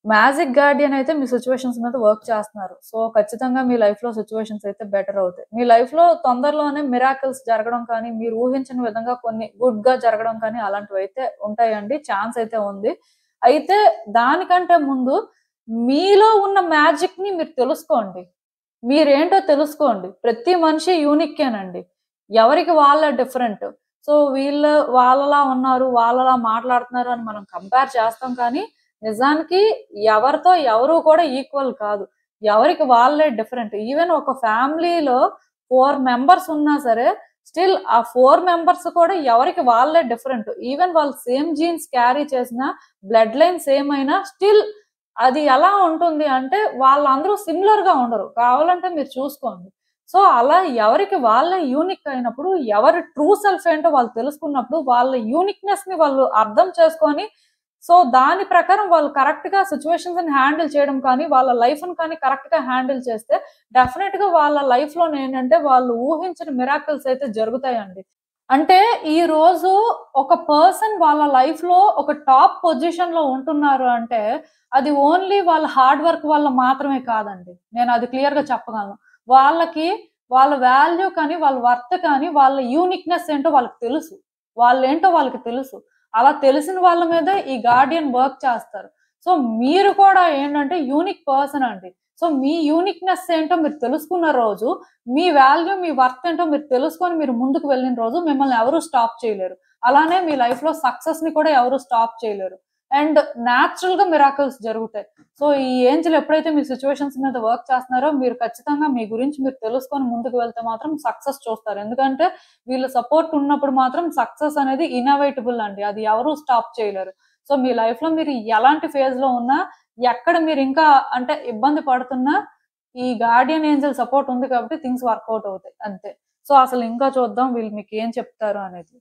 మ్యాజిక్ గార్డియన్ అయితే మీ సిచ్యువేషన్స్ మీద వర్క్ చేస్తున్నారు. సో ఖచ్చితంగా మీ లైఫ్ లో సిచ్యువేషన్స్ అయితే బెటర్ అవుతాయి. మీ లైఫ్ లో తొందరలోనే మిరాకిల్స్ జరగడం కానీ, మీరు ఊహించిన విధంగా కొన్ని గుడ్ గా జరగడం కానీ అలాంటివి అయితే ఉంటాయండి, ఛాన్స్ అయితే ఉంది. అయితే దానికంటే ముందు మీలో ఉన్న మ్యాజిక్ ని మీరు తెలుసుకోండి, మీరేంటో తెలుసుకోండి. ప్రతి మనిషి యూనిక్కేనండి, ఎవరికి వాళ్ళ డిఫరెంట్. సో వీళ్ళు వాళ్ళలా ఉన్నారు, వాళ్ళలా మాట్లాడుతున్నారు అని మనం కంపేర్ చేస్తాం, కానీ నిజానికి ఎవరితో ఎవరు కూడా ఈక్వల్ కాదు, ఎవరికి వాళ్ళే డిఫరెంట్. ఈవెన్ ఒక ఫ్యామిలీలో 4 మెంబర్స్ ఉన్నా సరే స్టిల్ ఆ 4 మెంబర్స్ కూడా ఎవరికి వాళ్ళే డిఫరెంట్. ఈవెన్ వాళ్ళు సేమ్ జీన్స్ క్యారీ చేసిన, బ్లడ్ లైన్ సేమ్ అయినా స్టిల్ అది ఎలా ఉంటుంది అంటే వాళ్ళందరూ సిమిలర్ గా ఉండరు, కావాలంటే మీరు చూసుకోండి. సో అలా ఎవరికి వాళ్ళ యూనిక్ అయినప్పుడు, ఎవరి ట్రూ సెల్ఫ్ ఏంటో వాళ్ళు తెలుసుకున్నప్పుడు, వాళ్ళ యూనిక్నెస్ ని వాళ్ళు అర్థం చేసుకొని సో దాని ప్రకారం వాళ్ళు కరెక్ట్ గా సిచ్యువేషన్స్ ని హ్యాండిల్ చేయడం కానీ, వాళ్ళ లైఫ్ ని కానీ కరెక్ట్ గా హ్యాండిల్ చేస్తే డెఫినెట్ గా వాళ్ళ లైఫ్ లో ఏంటంటే వాళ్ళు ఊహించిన మిరాకిల్స్ అయితే జరుగుతాయండి. అంటే ఈ రోజు ఒక పర్సన్ వాళ్ళ లైఫ్ లో ఒక టాప్ పొజిషన్ లో ఉంటున్నారు అంటే అది ఓన్లీ వాళ్ళ హార్డ్ వర్క్ వల్ల మాత్రమే కాదండి, నేను అది క్లియర్ గా చెప్పగలను. వాళ్ళకి వాళ్ళ వాల్యూ కానీ, వాళ్ళ వర్త్ కానీ, వాళ్ళ యూనిక్నెస్ ఏంటో వాళ్ళకి తెలుసు, వాళ్ళేంటో వాళ్ళకి తెలుసు. అలా తెలిసిన వాళ్ళ మీద ఈ గార్డియన్ వర్క్ చేస్తారు. సో మీరు కూడా ఏంటంటే యూనిక్ పర్సన్ అండి. సో మీ యూనిక్నెస్ ఏంటో మీరు తెలుసుకున్న రోజు, మీ వాల్యూ మీ వర్త్ ఏంటో మీరు తెలుసుకొని మీరు ముందుకు వెళ్ళిన రోజు మిమ్మల్ని ఎవరు స్టాప్ చేయలేరు. అలానే మీ లైఫ్ లో సక్సెస్ ని కూడా ఎవరు స్టాప్ చేయలేరు. అండ్ న్యాచురల్ గా మిరాకిల్స్ జరుగుతాయి. సో ఈ ఏంజల్ ఎప్పుడైతే మీ సిచ్యువేషన్స్ మీద వర్క్ చేస్తున్నారో మీరు ఖచ్చితంగా మీ గురించి మీరు తెలుసుకొని ముందుకు వెళ్తే మాత్రం సక్సెస్ చూస్తారు. ఎందుకంటే వీళ్ళ సపోర్ట్ ఉన్నప్పుడు మాత్రం సక్సెస్ అనేది ఇన్నోవేటబుల్ అండి, అది ఎవరు స్టాప్ చేయలేరు. సో మీ లైఫ్ లో మీరు ఎలాంటి ఫేజ్ లో ఉన్నా, ఎక్కడ మీరు ఇంకా అంటే ఇబ్బంది పడుతున్నా, ఈ గార్డియన్ ఏంజల్ సపోర్ట్ ఉంది కాబట్టి థింగ్స్ వర్కౌట్ అవుతాయి అంతే. సో అసలు ఇంకా చూద్దాం వీళ్ళు మీకు ఏం చెప్తారు అనేది.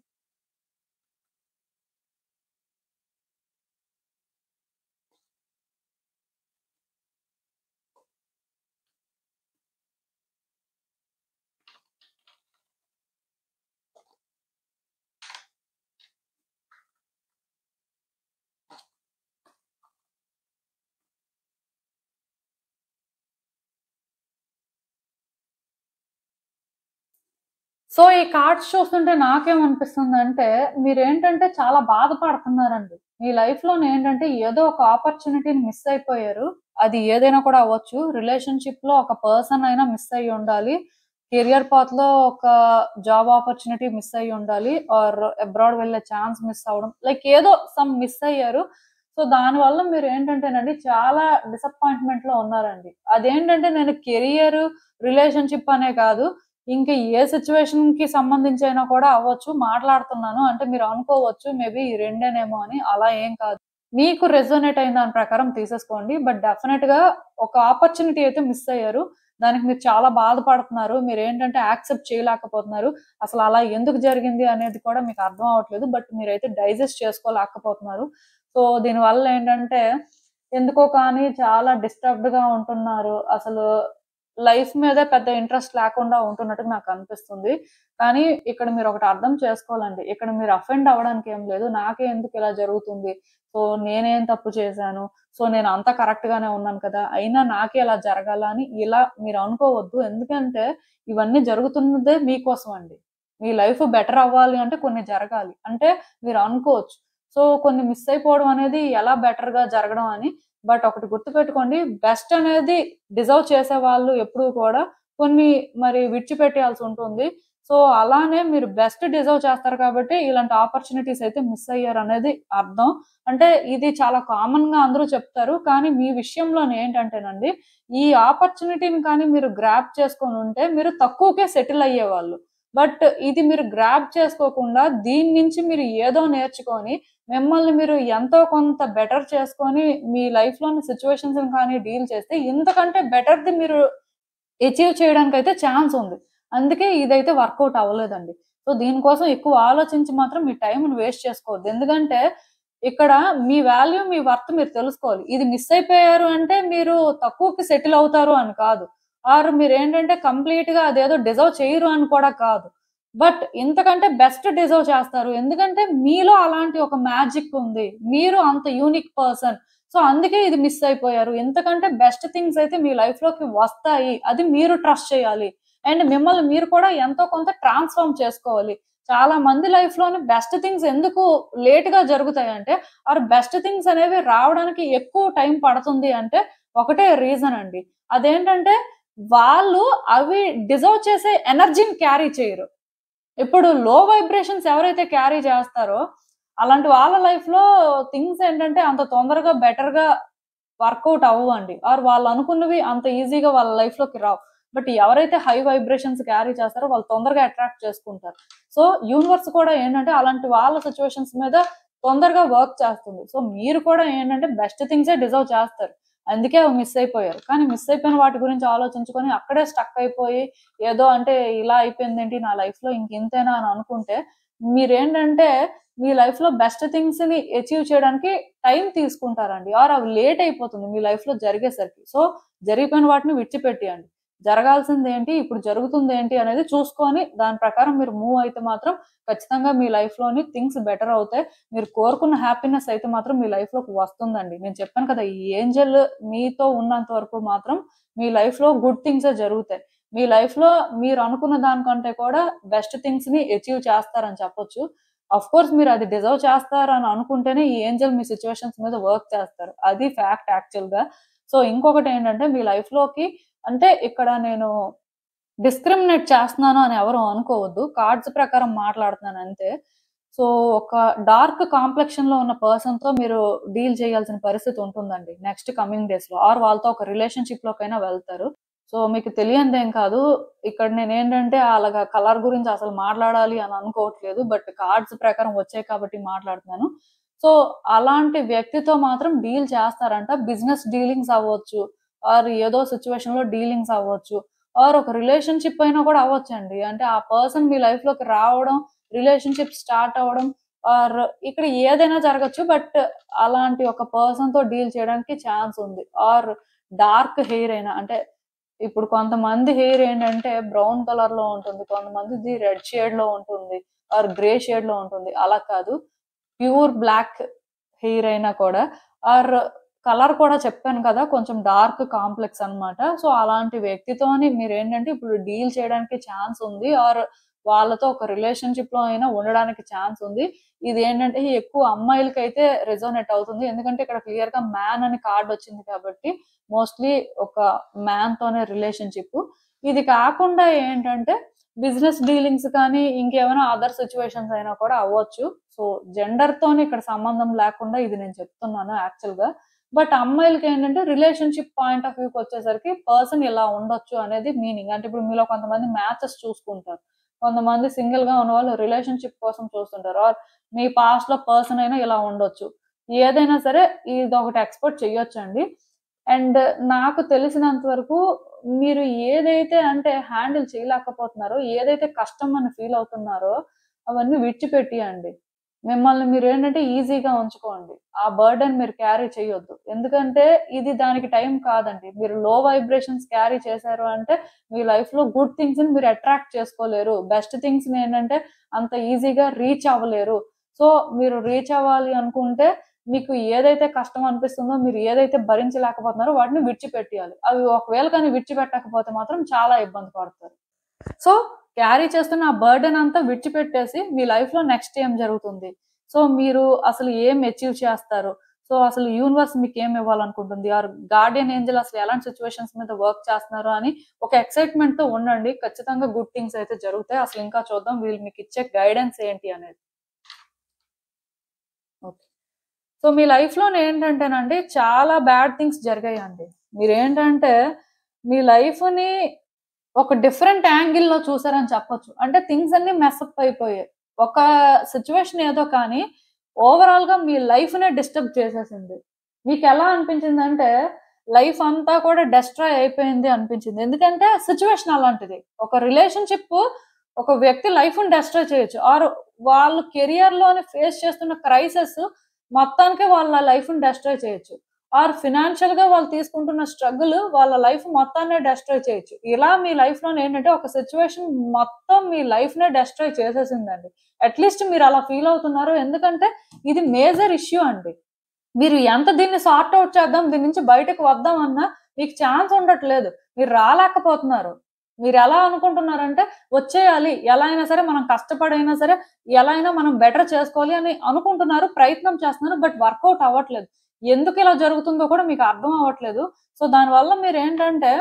సో ఈ కార్డ్స్ చూస్తుంటే నాకేమనిపిస్తుందంటే మీరేంటంటే చాలా బాధపడుతున్నారండి. మీ లైఫ్ లో ఏంటంటే ఏదో ఒక ఆపర్చునిటీని మిస్ అయిపోయారు. అది ఏదైనా కూడా అవ్వచ్చు. రిలేషన్షిప్ లో ఒక పర్సన్ అయినా మిస్ అయ్యి ఉండాలి. కెరియర్ పాత్ లో ఒక జాబ్ ఆపర్చునిటీ మిస్ అయ్యి ఉండాలి. ఆర్ అబ్రాడ్ వెళ్ళే ఛాన్స్ మిస్ అవ్వడం, లైక్ ఏదో సమ్ మిస్ అయ్యారు. సో దాని వల్ల మీరు ఏంటంటేనండి చాలా డిసప్పాయింట్మెంట్ లో ఉన్నారండి. అదేంటంటే నేను కెరియర్, రిలేషన్షిప్ అనే కాదు, ఇంకా ఏ సిచ్యువేషన్ కి సంబంధించి అయినా కూడా అవ్వచ్చు మాట్లాడుతున్నాను అంటే మీరు అనుకోవచ్చు మేబీ ఈ రెండేనేమో అని. అలా ఏం కాదు, మీకు రెజోనేట్ అయిన దాని ప్రకారం తీసేసుకోండి. బట్ డెఫినెట్ గా ఒక ఆపర్చునిటీ అయితే మిస్ అయ్యారు. దానికి మీరు చాలా బాధపడుతున్నారు. మీరు ఏంటంటే యాక్సెప్ట్ చేయలేకపోతున్నారు. అసలు అలా ఎందుకు జరిగింది అనేది కూడా మీకు అర్థం అవ్వట్లేదు. బట్ మీరైతే డైజెస్ట్ చేసుకోలేకపోతున్నారు. సో దీనివల్ల ఏంటంటే ఎందుకో కానీ చాలా డిస్టర్బ్డ్ గా ఉంటున్నారు. అసలు లైఫ్ మీద పెద్ద ఇంట్రెస్ట్ లేకుండా ఉంటున్నట్టు నాకు అనిపిస్తుంది. కానీ ఇక్కడ మీరు ఒకటి అర్థం చేసుకోవాలండి. ఇక్కడ మీరు అఫెండ్ అవ్వడానికి ఏం లేదు. నాకే ఎందుకు ఇలా జరుగుతుంది? సో నేనేం తప్పు చేశాను? సో నేను అంతా కరెక్ట్ గానే ఉన్నాను కదా, అయినా నాకే ఇలా జరగాల అని ఇలా మీరు అనుకోవద్దు. ఎందుకంటే ఇవన్నీ జరుగుతున్నదే మీకోసం అండి. మీ లైఫ్ బెటర్ అవ్వాలి అంటే కొన్ని జరగాలి. అంటే మీరు అనుకోవచ్చు సో కొన్ని మిస్ అయిపోవడం అనేది ఎలా బెటర్ గా జరగడం అని. బట్ ఒకటి గుర్తుపెట్టుకోండి, బెస్ట్ అనేది డిజర్వ్ చేసే వాళ్ళు ఎప్పుడు కూడా కొన్ని మరి విడిచిపెట్టేయాల్సి ఉంటుంది. సో అలానే మీరు బెస్ట్ డిజర్వ్ చేస్తారు కాబట్టి ఇలాంటి ఆపర్చునిటీస్ అయితే మిస్ అయ్యారు అనేది అర్థం. అంటే ఇది చాలా కామన్ గా అందరూ చెప్తారు. కానీ మీ విషయంలోనే ఏంటంటేనండి, ఈ ఆపర్చునిటీని కానీ మీరు గ్రాప్ చేసుకొని ఉంటే మీరు తక్కువకే సెటిల్ అయ్యేవాళ్ళు. బట్ ఇది మీరు గ్రాప్ చేసుకోకుండా దీని నుంచి మీరు ఏదో నేర్చుకొని మిమ్మల్ని మీరు ఎంతో కొంత బెటర్ చేసుకొని మీ లైఫ్ లోని సిచ్యువేషన్స్ కానీ డీల్ చేస్తే ఇంతకంటే బెటర్ది మీరు అచీవ్ చేయడానికి అయితే ఛాన్స్ ఉంది. అందుకే ఇదైతే వర్కౌట్ అవ్వలేదండి. సో దీనికోసం ఎక్కువ ఆలోచించి మాత్రం మీ టైంని వేస్ట్ చేసుకోవద్దు. ఎందుకంటే ఇక్కడ మీ వాల్యూ, మీ వర్త్ మీరు తెలుసుకోవాలి. ఇది మిస్ అయిపోయారు అంటే మీరు తక్కువకి సెటిల్ అవుతారు అని కాదు. ఆర్ మీరేంటంటే కంప్లీట్ గా అదేదో డిజర్వ్ చేయరు అని కూడా కాదు. బట్ ఇంతకంటే బెస్ట్ డిజర్వ్ చేస్తారు. ఎందుకంటే మీలో అలాంటి ఒక మ్యాజిక్ ఉంది. మీరు అంత యూనిక్ పర్సన్. సో అందుకే ఇది మిస్ అయిపోయారు. ఇంతకంటే బెస్ట్ థింగ్స్ అయితే మీ లైఫ్ లోకి వస్తాయి. అది మీరు ట్రస్ట్ చేయాలి. అండ్ మిమ్మల్ని మీరు కూడా ఎంతో కొంత ట్రాన్స్ఫార్మ్ చేసుకోవాలి. చాలా మంది లైఫ్ లోని బెస్ట్ థింగ్స్ ఎందుకు లేట్ గా జరుగుతాయంటే, ఆర్ బెస్ట్ థింగ్స్ అనేవి రావడానికి ఎక్కువ టైం పడుతుంది అంటే ఒకటే రీజన్ అండి. అదేంటంటే వాళ్ళు అవి డిజర్వ్ చేసే ఎనర్జీని క్యారీ చేయరు. ఇప్పుడు లో వైబ్రేషన్స్ ఎవరైతే క్యారీ చేస్తారో అలాంటి వాళ్ళ లైఫ్ లో థింగ్స్ ఏంటంటే అంత తొందరగా బెటర్ గా వర్కౌట్ అవ్వండి. ఆర్ వాళ్ళు అనుకున్నవి అంత ఈజీగా వాళ్ళ లైఫ్ లోకి రావు. బట్ ఎవరైతే హై వైబ్రేషన్స్ క్యారీ చేస్తారో వాళ్ళు తొందరగా అట్రాక్ట్ చేసుకుంటారు. సో యూనివర్స్ కూడా ఏంటంటే అలాంటి వాళ్ళ సిచ్యువేషన్స్ మీద తొందరగా వర్క్ చేస్తుంది. సో మీరు కూడా ఏంటంటే బెస్ట్ థింగ్సే డిజర్వ్ చేస్తారు. అందుకే అవి మిస్ అయిపోయారు. కానీ మిస్ అయిపోయిన వాటి గురించి ఆలోచించుకొని అక్కడే స్టక్ అయిపోయి ఏదో అంటే ఇలా అయిపోయింది ఏంటి నా లైఫ్ లో ఇంకెంతేనా అని అనుకుంటే మీరేంటంటే మీ లైఫ్ లో బెస్ట్ థింగ్స్ ని అచీవ్ చేయడానికి టైం తీసుకుంటారండి. ఆర్ అవి లేట్ అయిపోతుంది మీ లైఫ్ లో జరిగేసరికి. సో జరిగిపోయిన వాటిని విడిచిపెట్టేయండి. జరగాల్సింది ఏంటి, ఇప్పుడు జరుగుతుంది ఏంటి అనేది చూసుకొని దాని ప్రకారం మీరు మూవ్ అయితే మాత్రం ఖచ్చితంగా మీ లైఫ్ లోని థింగ్స్ బెటర్ అవుతాయి. మీరు కోరుకున్న హ్యాపీనెస్ అయితే మాత్రం మీ లైఫ్ లోకి వస్తుందండి. నేను చెప్పాను కదా, ఈ ఏంజల్ మీతో ఉన్నంత వరకు మాత్రం మీ లైఫ్ లో గుడ్ థింగ్స్ జరుగుతాయి. మీ లైఫ్ లో మీరు అనుకున్న దానికంటే కూడా బెస్ట్ థింగ్స్ ని అచీవ్ చేస్తారని చెప్పొచ్చు. అఫ్ కోర్స్ మీరు అది డిజర్వ్ చేస్తారు అని అనుకుంటేనే ఈ ఏంజల్ మీ సిచ్యువేషన్స్ మీద వర్క్ చేస్తారు. అది ఫ్యాక్ట్ యాక్చువల్ గా. సో ఇంకొకటి ఏంటంటే మీ లైఫ్ లోకి అంటే ఇక్కడ నేను డిస్క్రిమినేట్ చేస్తున్నాను అని ఎవరు అనుకోవద్దు. కార్డ్స్ ప్రకారం మాట్లాడుతున్నాను అంతే. సో ఒక డార్క్ కాంప్లెక్షన్ లో ఉన్న పర్సన్ తో మీరు డీల్ చేయాల్సిన పరిస్థితి ఉంటుందండి నెక్స్ట్ కమింగ్ డేస్ లో, ఆర్ వాళ్ళతో ఒక రిలేషన్షిప్ లోకైనా వెళ్తారు. సో మీకు తెలియందేం కాదు. ఇక్కడ నేను ఏంటంటే అలాగా కలర్ గురించి అసలు మాట్లాడాలి అని అనుకోవట్లేదు, బట్ కార్డ్స్ ప్రకారం వచ్చాయి కాబట్టి మాట్లాడుతున్నాను. సో అలాంటి వ్యక్తితో మాత్రం డీల్ చేస్తారంట. బిజినెస్ డీలింగ్స్ అవ్వచ్చు, ఆర్ ఏదో సిచ్యువేషన్ లో డీలింగ్స్ అవ్వచ్చు, ఆర్ ఒక రిలేషన్షిప్ అయినా కూడా అవ్వచ్చండి. అంటే ఆ పర్సన్ మీ లైఫ్ లోకి రావడం, రిలేషన్షిప్ స్టార్ట్ అవ్వడం, ఆర్ ఇక్కడ ఏదైనా జరగచ్చు. బట్ అలాంటి ఒక పర్సన్ తో డీల్ చేయడానికి ఛాన్స్ ఉంది. ఆర్ డార్క్ హెయిర్ అయినా, అంటే ఇప్పుడు కొంతమంది హెయిర్ ఏంటంటే బ్రౌన్ కలర్ లో ఉంటుంది, కొంతమందిది రెడ్ షేడ్ లో ఉంటుంది, ఆర్ గ్రే షేడ్ లో ఉంటుంది. అలా కాదు, ప్యూర్ బ్లాక్ హెయిర్ అయినా కూడా, ఆర్ కలర్ కూడా చెప్పాను కదా కొంచెం డార్క్ కాంప్లెక్స్ అన్నమాట. సో అలాంటి వ్యక్తితోని మీరు ఏంటంటే ఇప్పుడు డీల్ చేయడానికి ఛాన్స్ ఉంది, ఆర్ వాళ్ళతో ఒక రిలేషన్షిప్ లో అయినా ఉండడానికి ఛాన్స్ ఉంది. ఇది ఏంటంటే ఎక్కువ అమ్మాయిలకైతే రెజోనేట్ అవుతుంది, ఎందుకంటే ఇక్కడ క్లియర్ గా మ్యాన్ అని కార్డ్ వచ్చింది కాబట్టి మోస్ట్లీ ఒక మ్యాన్ తోనే రిలేషన్షిప్. ఇది కాకుండా ఏంటంటే బిజినెస్ డీలింగ్స్ కానీ ఇంకేమైనా అదర్ సిచ్యువేషన్స్ అయినా కూడా అవ్వచ్చు. సో జెండర్ తోని ఇక్కడ సంబంధం లేకుండా ఇది నేను చెప్తున్నాను యాక్చువల్ గా. బట్ అమ్మాయిలకి ఏంటంటే రిలేషన్షిప్ పాయింట్ ఆఫ్ వ్యూకి వచ్చేసరికి పర్సన్ ఇలా ఉండొచ్చు అనేది మీనింగ్. అంటే ఇప్పుడు మీలో కొంతమంది మ్యాచెస్ చూసుకుంటారు, కొంతమంది సింగిల్ గా ఉన్న వాళ్ళు రిలేషన్షిప్ కోసం చూస్తుంటారు, ఆర్ మీ పాస్ట్ లో పర్సన్ అయినా ఇలా ఉండొచ్చు. ఏదైనా సరే ఇది ఒకటి ఎక్స్పెక్ట్ చెయ్యొచ్చండి. అండ్ నాకు తెలిసినంత వరకు మీరు ఏదైతే అంటే హ్యాండిల్ చేయలేకపోతున్నారో, ఏదైతే కష్టం అని ఫీల్ అవుతున్నారో అవన్నీ విడిచిపెట్టియండి. మిమ్మల్ని మీరు ఏంటంటే ఈజీగా ఉంచుకోండి. ఆ బర్డెన్ మీరు క్యారీ చేయొద్దు. ఎందుకంటే ఇది దానికి టైం కాదండి. మీరు లో వైబ్రేషన్స్ క్యారీ చేశారు అంటే మీ లైఫ్ లో గుడ్ థింగ్స్ ని మీరు అట్రాక్ట్ చేసుకోలేరు. బెస్ట్ థింగ్స్ ని ఏంటంటే అంత ఈజీగా రీచ్ అవ్వలేరు. సో మీరు రీచ్ అవ్వాలి అనుకుంటే మీకు ఏదైతే కష్టం అనిపిస్తుందో, మీరు ఏదైతే భరించలేకపోతున్నారో వాటిని విడిచిపెట్టేయాలి. అవి ఒకవేళ కానీ విడిచిపెట్టకపోతే మాత్రం చాలా ఇబ్బంది పడతారు. సో క్యారీ చేస్తున్న ఆ బర్డెన్ అంతా విడిచిపెట్టేసి మీ లైఫ్ లో నెక్స్ట్ ఏం జరుగుతుంది, సో మీరు అసలు ఏం అచీవ్ చేస్తారు, సో అసలు యూనివర్స్ మీకు ఏం ఇవ్వాలనుకుంటుంది, ఆర్ గార్డియన్ ఏంజల్ అసలు ఎలాంటి సిచ్యువేషన్స్ మీద వర్క్ చేస్తున్నారు అని ఒక ఎక్సైట్మెంట్ తో ఉండండి. ఖచ్చితంగా గుడ్ థింగ్స్ అయితే జరుగుతాయి. అసలు ఇంకా చూద్దాం వీళ్ళు మీకు ఇచ్చే గైడెన్స్ ఏంటి అనేది. ఓకే. సో మీ లైఫ్ లో ఏంటంటేనండి చాలా బ్యాడ్ థింగ్స్ జరిగాయండి. మీరేంటంటే మీ లైఫ్ ని ఒక డిఫరెంట్ యాంగిల్లో చూసారని చెప్పొచ్చు. అంటే థింగ్స్ అన్ని మెస్అప్ అయిపోయాయి. ఒక సిచ్యువేషన్ ఏదో కానీ ఓవరాల్ గా మీ లైఫ్ నే డిస్టర్బ్ చేసేసింది. మీకు ఎలా అనిపించిందంటే లైఫ్ అంతా కూడా డెస్ట్రాయ్ అయిపోయింది అనిపించింది. ఎందుకంటే సిచ్యువేషన్ అలాంటిది. ఒక రిలేషన్షిప్ ఒక వ్యక్తి లైఫ్ ని డెస్ట్రాయ్ చేయొచ్చు, ఆర్ వాళ్ళు కెరియర్ లోని ఫేస్ చేస్తున్న క్రైసిస్ మొత్తానికి వాళ్ళ లైఫ్ ని డెస్ట్రాయ్ చేయొచ్చు, ఆర్ ఫినాన్షియల్ గా వాళ్ళు తీసుకుంటున్న స్ట్రగుల్ వాళ్ళ లైఫ్ మొత్తాన్ని డెస్ట్రాయ్ చేయొచ్చు. ఇలా మీ లైఫ్ లో ఏంటంటే ఒక సిచ్యువేషన్ మొత్తం మీ లైఫ్ నే డెస్ట్రాయ్ చేసేసిందండి. అట్లీస్ట్ మీరు అలా ఫీల్ అవుతున్నారు, ఎందుకంటే ఇది మేజర్ ఇష్యూ అండి. మీరు ఎంత దీన్ని సార్ట్ అవుట్ చేద్దాం, దీని నుంచి బయటకు వద్దాం అన్నా మీకు ఛాన్స్ ఉండట్లేదు. మీరు రాలేకపోతున్నారు. మీరు ఎలా అనుకుంటున్నారంటే వచ్చేయాలి, ఎలా అయినా సరే మనం కష్టపడైనా సరే ఎలా అయినా మనం బెటర్ చేసుకోవాలి అని అనుకుంటున్నారు, ప్రయత్నం చేస్తున్నారు, బట్ వర్కౌట్ అవ్వట్లేదు. ఎందుకు ఇలా జరుగుతుందో కూడా మీకు అర్థం అవ్వట్లేదు. సో దానివల్ల మీరు ఏంటంటే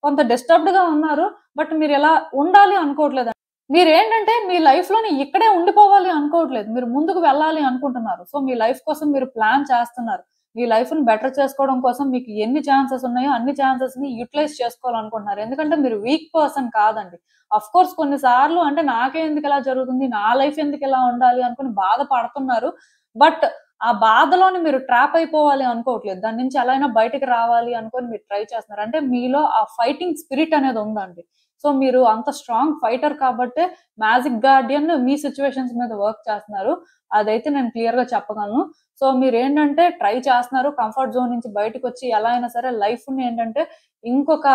కొంత డిస్టర్బ్డ్ గా ఉన్నారు, బట్ మీరు ఎలా ఉండాలి అనుకోవట్లేదు. మీరేంటంటే మీ లైఫ్ లోని ఇక్కడే ఉండిపోవాలి అనుకోవట్లేదు, మీరు ముందుకు వెళ్ళాలి అనుకుంటున్నారు. సో మీ లైఫ్ కోసం మీరు ప్లాన్ చేస్తున్నారు. మీ లైఫ్ ని బెటర్ చేసుకోవడం కోసం మీకు ఎన్ని ఛాన్సెస్ ఉన్నాయో అన్ని ఛాన్సెస్ ని యూటిలైజ్ చేసుకోవాలనుకుంటున్నారు. ఎందుకంటే మీరు వీక్ పర్సన్ కాదండి. అఫ్ కోర్స్ కొన్నిసార్లు అంటే నాకే ఎందుకు ఇలా జరుగుతుంది, నా లైఫ్ ఎందుకు ఇలా ఉండాలి అనుకుని బాధపడుతున్నారు. బట్ ఆ బాధలోని మీరు ట్రాప్ అయిపోవాలి అనుకోవట్లేదు. దాని నుంచి ఎలా అయినా బయటకు రావాలి అనుకొని మీరు ట్రై చేస్తున్నారు. అంటే మీలో ఆ ఫైటింగ్ స్పిరిట్ అనేది ఉందండి. సో మీరు అంత స్ట్రాంగ్ ఫైటర్ కాబట్టే మ్యాజిక్ గార్డియన్ మీ సిచ్యువేషన్స్ మీద వర్క్ చేస్తున్నారు. అదైతే నేను క్లియర్ గా చెప్పగలను. సో మీరు ఏంటంటే ట్రై చేస్తున్నారు కంఫర్ట్ జోన్ నుంచి బయటకు వచ్చి ఎలా అయినా సరే లైఫ్ ని ఏంటంటే ఇంకొక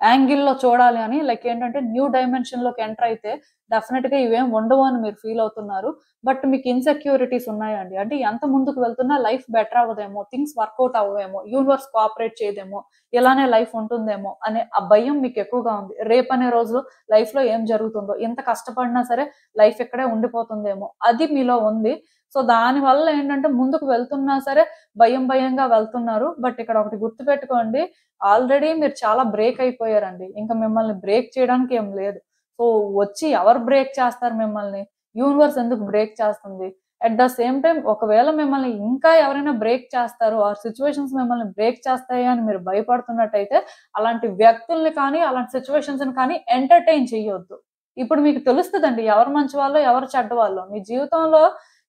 యాంగిల్లో చూడాలి అని, లైక్ ఏంటంటే న్యూ డైమెన్షన్ లోకి ఎంటర్ అయితే డెఫినెట్ గా ఇవేం ఉండవు అని మీరు ఫీల్ అవుతున్నారు. బట్ మీకు ఇన్సెక్యూరిటీస్ ఉన్నాయండి. అంటే ఎంత ముందుకు వెళ్తున్నా లైఫ్ బెటర్ అవ్వదేమో, థింగ్స్ వర్కౌట్ అవ్వేమో, యూనివర్స్ కోఆపరేట్ చేయదేమో, ఇలానే లైఫ్ ఉంటుందేమో అనే ఆ భయం మీకు ఎక్కువగా ఉంది. రేపు అనే రోజు లైఫ్ లో ఏం జరుగుతుందో, ఎంత కష్టపడినా సరే లైఫ్ ఇక్కడే ఉండిపోతుందేమో అది మీలో ఉంది. సో దాని వల్ల ఏంటంటే ముందుకు వెళ్తున్నా సరే భయంగా వెళ్తున్నారు. బట్ ఇక్కడ ఒకటి గుర్తు పెట్టుకోండి, ఆల్రెడీ మీరు చాలా బ్రేక్ అయిపోయారండి. ఇంకా మిమ్మల్ని బ్రేక్ చేయడానికి ఏం లేదు. సో వచ్చి ఎవరు బ్రేక్ చేస్తారు మిమ్మల్ని? యూనివర్స్ ఎందుకు బ్రేక్ చేస్తుంది? అట్ ద సేమ్ టైం ఒకవేళ మిమ్మల్ని ఇంకా ఎవరైనా బ్రేక్ చేస్తారు, ఆ సిచ్యువేషన్స్ మిమ్మల్ని బ్రేక్ చేస్తాయి అని మీరు భయపడుతున్నట్టయితే అలాంటి వ్యక్తుల్ని కానీ, అలాంటి సిచ్యువేషన్స్‌ని కానీ ఎంటర్‌టైన్ చేయొద్దు. ఇప్పుడు మీకు తెలుస్తదండి ఎవరు మంచివాళ్ళో, ఎవరు చెడ్డవాళ్ళో. మీ జీవితంలో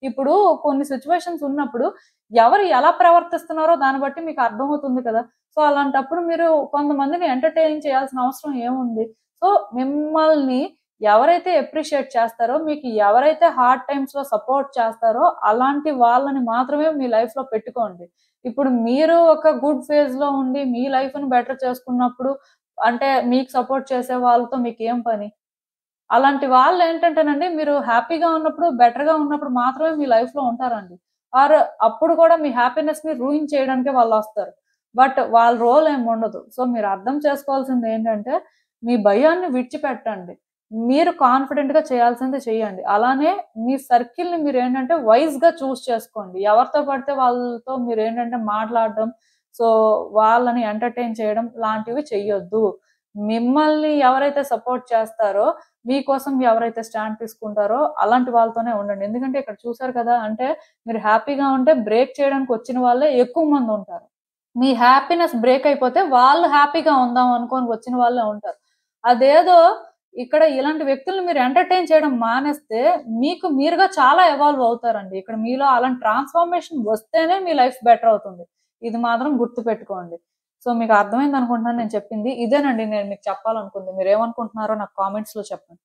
ఇప్పుడు కొన్ని సిచ్యువేషన్స్ ఉన్నప్పుడు ఎవరు ఎలా ప్రవర్తిస్తున్నారో దాన్ని బట్టి మీకు అర్థమవుతుంది కదా! సో, అలాంటప్పుడు మీరు కొంతమందిని ఎంటర్‌టైన్ చేయాల్సిన అవసరం ఏముంది? సో, మిమ్మల్ని ఎవరైతే అప్రిషియేట్ చేస్తారో, మీకు ఎవరైతే హార్డ్ టైమ్స్‌లో సపోర్ట్ చేస్తారో, అలాంటి వాళ్ళని మాత్రమే మీ లైఫ్‌లో పెట్టుకోండి. ఇప్పుడు మీరు ఒక గుడ్ ఫేజ్‌లో ఉండి, మీ లైఫ్‌ని బెటర్ చేసుకున్నప్పుడు, అంటే మీకు సపోర్ట్ చేసే వాళ్ళతో మీకేం పని? అలాంటి వాళ్ళేంటంటేనండి, మీరు హ్యాపీగా ఉన్నప్పుడు, బెటర్‌గా ఉన్నప్పుడు మాత్రమే మీ లైఫ్‌లో ఉంటారండి. ఆర్ అప్పుడు కూడా మీ హ్యాపీనెస్‌ని రూయిన్ చేయడానికే వాళ్ళొస్తారు. బట్ వాళ్ళ రోల్ ఏముండదు. సో, మీరు అర్థం చేసుకోవాల్సిందేంటంటే, మీ భయాన్ని విడిచిపెట్టండి. మీరు కాన్ఫిడెంట్‌గా చేయాల్సింది చేయండి. అలానే మీ సర్కిల్‌ని మీరేంటంటే వైస్‌గా చూజ్ చేసుకోండి. ఎవరితో పడితే వాళ్ళతో మీరేంటంటే మాట్లాడడం, సో, వాళ్ళని ఎంటర్‌టైన్ చేయడం లాంటివి చెయ్యొద్దు. మిమ్మల్ని ఎవరైతే సపోర్ట్ చేస్తారో మీకోసం ఎవరైతే స్టాండ్ తీసుకుంటారో అలాంటి వాళ్ళతోనే ఉండండి. ఎందుకంటే ఇక్కడ చూసారు కదా! అంటే మీరు హ్యాపీగా ఉంటే బ్రేక్ చేయడానికి వచ్చిన వాళ్ళే ఎక్కువ మందుంటారు. మీ హ్యాపీనెస్ బ్రేక్ అయిపోతే వాళ్ళు హ్యాపీగా ఉందాం అనుకోని వచ్చిన వాళ్ళే ఉంటారు. అదేదో ఇక్కడ ఇలాంటి వ్యక్తుల్ని మీరు ఎంటర్‌టైన్ చేయడం మానేస్తే మీకు మీరుగా చాలా ఎవాల్వ్ అవుతారండి. ఇక్కడ మీలో అలాంటి ట్రాన్స్‌ఫర్మేషన్ వస్తేనే మీ లైఫ్ బెటర్ అవుతుంది. ఇది మాత్రం గుర్తుపెట్టుకోండి. సో, మీకు అర్థమైందనుకుంటున్నాను నేను చెప్పింది. ఇదేనండి నేను మీకు చెప్పాలనుకుంది. మీరేమనుకుంటున్నారో నాకు కామెంట్స్‌లో చెప్పండి.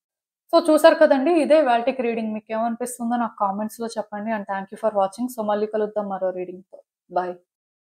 సో, చూసారు కదండీ! ఇదే ఇవాల్టికి రీడింగ్. మీకేమనిపిస్తుందో నాకు కామెంట్స్‌లో చెప్పండి. And thank you for watching. So, మళ్ళీ కలుద్దాం మరో రీడింగ్‌తో. బాయ్.